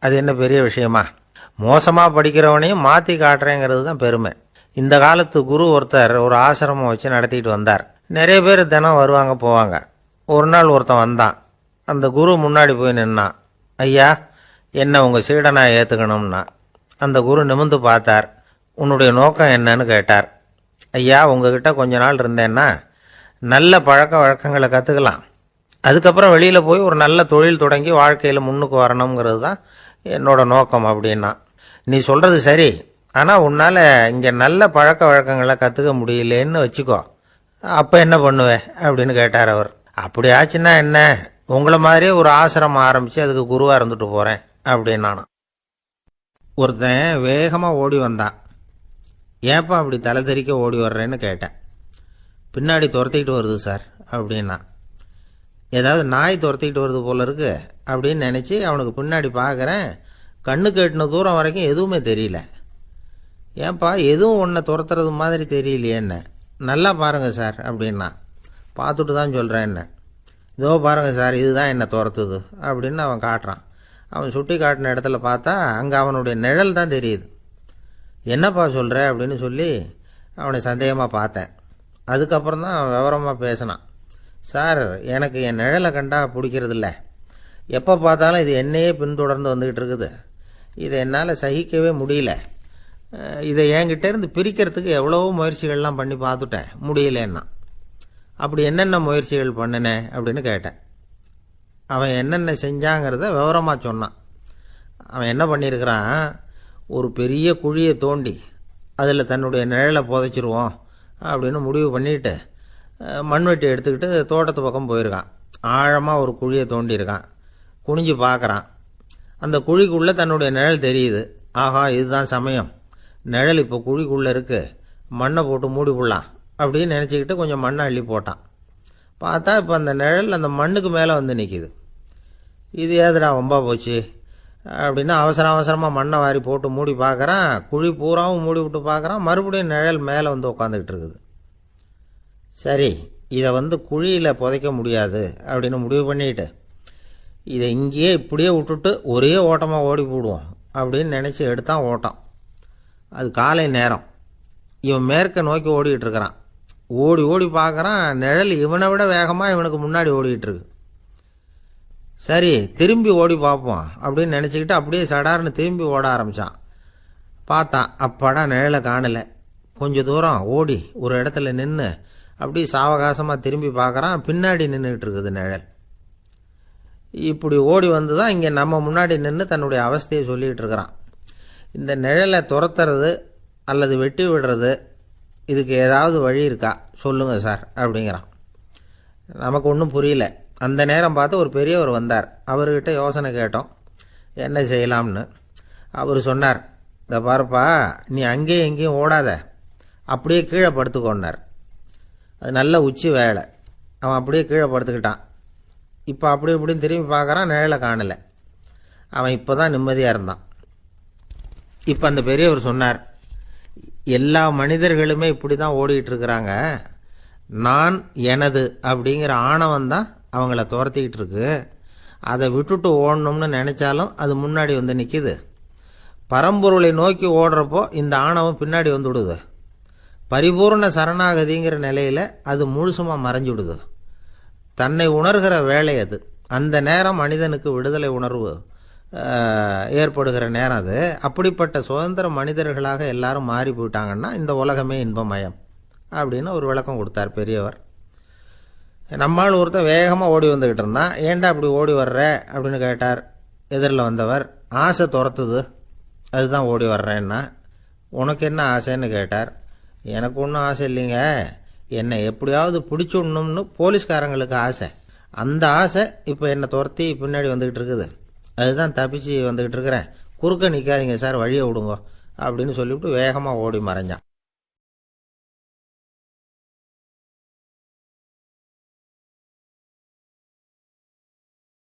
அது என்ன பெரிய விஷயமா? மோசமாக படிக்கிறவனையும் மாற்றி காட்டுறேங்கிறது தான் பெருமை. இந்த காலத்து குரு ஒருத்தர் ஒரு ஆசிரமம் வச்சு நடத்திட்டு வந்தார். நிறைய பேர் தினம் வருவாங்க போவாங்க. ஒரு நாள் ஒருத்தன் வந்தான். அந்த குரு முன்னாடி போய் நின்னான். ஐயா, என்ன உங்கள் சீடனா ஏற்றுக்கணும்னா. அந்த குரு நிமிர்ந்து பார்த்தார். உன்னுடைய நோக்கம் என்னன்னு கேட்டார். ஐயா, உங்ககிட்ட கொஞ்ச நாள் இருந்தேன்னா நல்ல பழக்க வழக்கங்களை கற்றுக்கலாம், அதுக்கப்புறம் வெளியில் போய் ஒரு நல்ல தொழில் தொடங்கி வாழ்க்கையில் முன்னுக்கு வரணுங்கிறது தான் என்னோட நோக்கம் அப்படின்னா. நீ சொல்கிறது சரி, ஆனால் உன்னால் இங்கே நல்ல பழக்க வழக்கங்களை கற்றுக்க முடியலேன்னு வச்சுக்கோ, அப்போ என்ன பண்ணுவேன் அப்படின்னு கேட்டார் அவர். அப்படி ஆச்சுன்னா என்ன, உங்களை மாதிரியே ஒரு ஆசிரமம் ஆரம்பித்து அதுக்கு குருவாக இருந்துட்டு போகிறேன் அப்படின்னானா. ஒருத்தன் வேகமாக ஓடி வந்தான். ஏப்பா அப்படி தலை தெறிக்க ஓடி வர்றேன்னு கேட்டேன். பின்னாடி துரத்திக்கிட்டு வருது சார் அப்படின்னா. ஏதாவது நாய் துரத்திக்கிட்டு வருது போல இருக்கு அப்படின்னு நினச்சி அவனுக்கு பின்னாடி பார்க்குறேன். கண்ணுக்கு எட்டின தூரம் வரைக்கும் எதுவுமே தெரியல. ஏன்பா எதுவும் ஒன்றை துரத்துறது மாதிரி தெரியலையே என்ன, நல்லா பாருங்கள் சார் அப்படின்னா. பார்த்துட்டு தான் சொல்கிறேன் என்ன. இதோ பாருங்கள் சார், இதுதான் என்னை துரத்துது அப்படின்னு அவன் காட்டுறான். அவன் சுட்டி காட்டின இடத்துல பார்த்தா அங்கே அவனுடைய நிழல் தான் தெரியுது. என்னப்பா சொல்கிற அப்படின்னு சொல்லி அவனை சந்தேகமாக பார்த்தேன். அதுக்கப்புறம் தான் அவன் விவரமாக பேசினான். சார், எனக்கு என் நிழலை கண்டா பிடிக்கிறதில்ல, எப்போ பார்த்தாலும் இது என்னையே பின்தொடர்ந்து வந்துக்கிட்டு இருக்குது. இதை என்னால் சகிக்கவே முடியல. இதை என்கிட்டேருந்து பிரிக்கிறதுக்கு எவ்வளவோ முயற்சிகள்லாம் பண்ணி பார்த்துட்டேன், முடியலன்னா. அப்படி என்னென்ன முயற்சிகள் பண்ணினேன் அப்படின்னு கேட்டேன். அவன் என்னென்ன செஞ்சாங்கிறத விவரமாக சொன்னான். அவன் என்ன பண்ணியிருக்கிறான், ஒரு பெரிய குழியை தோண்டி அதில் தன்னுடைய நிழலை புதைச்சிருவோம் அப்படின்னு முடிவு பண்ணிட்டு மண்வெட்டி எடுத்துக்கிட்டு தோட்டத்து பக்கம் போயிருக்கான். ஆழமாக ஒரு குழியை தோண்டியிருக்கான். குனிஞ்சு பார்க்குறான். அந்த குழிக்குள்ளே தன்னுடைய நிழல் தெரியுது. ஆஹா, இதுதான் சமயம், நிழல் இப்போ குழிக்குள்ளே இருக்குது, மண்ணை போட்டு மூடி விடலாம் அப்படின்னு நினச்சிக்கிட்டு கொஞ்சம் மண்ணை அள்ளி போட்டான். பார்த்தா இப்போ அந்த நிழல் அந்த மண்ணுக்கு மேலே வந்து நிற்கிது. இது ஏதுடா வம்பா போச்சு அப்படின்னா அவசரமாக மண்ணை வாரி போட்டு மூடி பார்க்குறான். குழி பூராவும் மூடி விட்டு பார்க்குறான். மறுபடியும் நிழல் மேலே வந்து உட்காந்துக்கிட்டு இருக்குது. சரி, இதை குழியில் புதைக்க முடியாது அப்படின்னு முடிவு பண்ணிட்டு இதை இங்கேயே இப்படியே விட்டுட்டு ஒரே ஓட்டமாக ஓடி போடுவோம் அப்படின்னு நினச்சி எடுத்தான் ஓட்டம். அது காலை நேரம். இவன் மேற்க நோக்கி ஓடிக்கிட்டு இருக்கிறான். ஓடி ஓடி பார்க்குறான், நிழல் இவனை விட வேகமாக இவனுக்கு முன்னாடி ஓடிக்கிட்டு இருக்கு. சரி, திரும்பி ஓடி பார்ப்போம் அப்படின்னு நினச்சிக்கிட்டு அப்படியே சடார்னு திரும்பி ஓட ஆரம்பித்தான். பார்த்தான், அப்பாடா நிழலை காணலை. கொஞ்சம் தூரம் ஓடி ஒரு இடத்துல நின்று அப்படியே சாவகாசமாக திரும்பி பார்க்குறான். பின்னாடி நின்றுக்கிட்டு இருக்குது நிழல். இப்படி ஓடி வந்து தான் இங்கே நம்ம முன்னாடி நின்று தன்னுடைய அவஸ்தையை சொல்லிகிட்டு இருக்கிறான். இந்த நிழலை துரத்துறது அல்லது வெட்டி விடுறது, இதுக்கு ஏதாவது வழி இருக்கா சொல்லுங்கள் சார் அப்படிங்கிறான். நமக்கு ஒன்றும் புரியல. அந்த நேரம் பார்த்து ஒரு பெரியவர் வந்தார். அவர்கிட்ட யோசனை கேட்டோம், என்ன செய்யலாம்னு. அவர் சொன்னார், இந்த பாருப்பா, நீ அங்கேயும் எங்கேயும் ஓடாத, அப்படியே கீழே படுத்துக்கொண்டார். அது நல்ல உச்சி வேலை. அவன் அப்படியே கீழே படுத்துக்கிட்டான். இப்போ அப்படி இப்படின்னு திரும்பி பார்க்குறான், நிழலை காணலை. அவன் இப்போ தான் நிம்மதியாக இருந்தான். இப்போ அந்த பெரியவர் சொன்னார், எல்லா மனிதர்களுமே இப்படி தான் ஓடிக்கிட்டு இருக்கிறாங்க. நான் எனது அப்படிங்கிற ஆணவம் தான் அவங்கள துரத்திக்கிட்டு இருக்கு. அதை விட்டுட்டு ஓடணும்னு நினச்சாலும் அது முன்னாடி வந்து நிற்கிது. பரம்பொருளை நோக்கி ஓடுறப்போ இந்த ஆணவம் பின்னாடி வந்து விடுது. பரிபூர்ண சரணாகதிங்கிற நிலையில் அது முழுசுமாக மறைஞ்சு விடுது. தன்னை உணர்கிற வேலை அது. அந்த நேரம் மனிதனுக்கு விடுதலை உணர்வு ஏற்படுகிற நேரம் அது. அப்படிப்பட்ட சுதந்திர மனிதர்களாக எல்லாரும் மாறி போயிட்டாங்கன்னா இந்த உலகமே இன்பமயம் அப்படின்னு ஒரு விளக்கம் கொடுத்தார் பெரியவர். நம்மால் ஒருத்தர் வேகமாக ஓடி வந்துக்கிட்டு இருந்தான். ஏன்டா அப்படி ஓடி வர்ற அப்படின்னு கேட்டார் எதிரில் வந்தவர். ஆசை துரத்துது, அதுதான் ஓடி வர்றேன்னா. உனக்கு என்ன ஆசைன்னு கேட்டார். எனக்கு ஒன்றும் ஆசை இல்லைங்க, என்னை எப்படியாவது பிடிச்சுடணும்னு போலீஸ்காரங்களுக்கு ஆசை. அந்த ஆசை இப்போ என்னை துரத்தி பின்னாடி வந்துக்கிட்டு இருக்குது. அதுதான் தப்பிச்சு வந்துக்கிட்டு இருக்கிறேன். குறுக்க நிற்காதீங்க சார், வழியை விடுங்க அப்படின்னு சொல்லிவிட்டு வேகமாக ஓடி மறைஞ்சான்.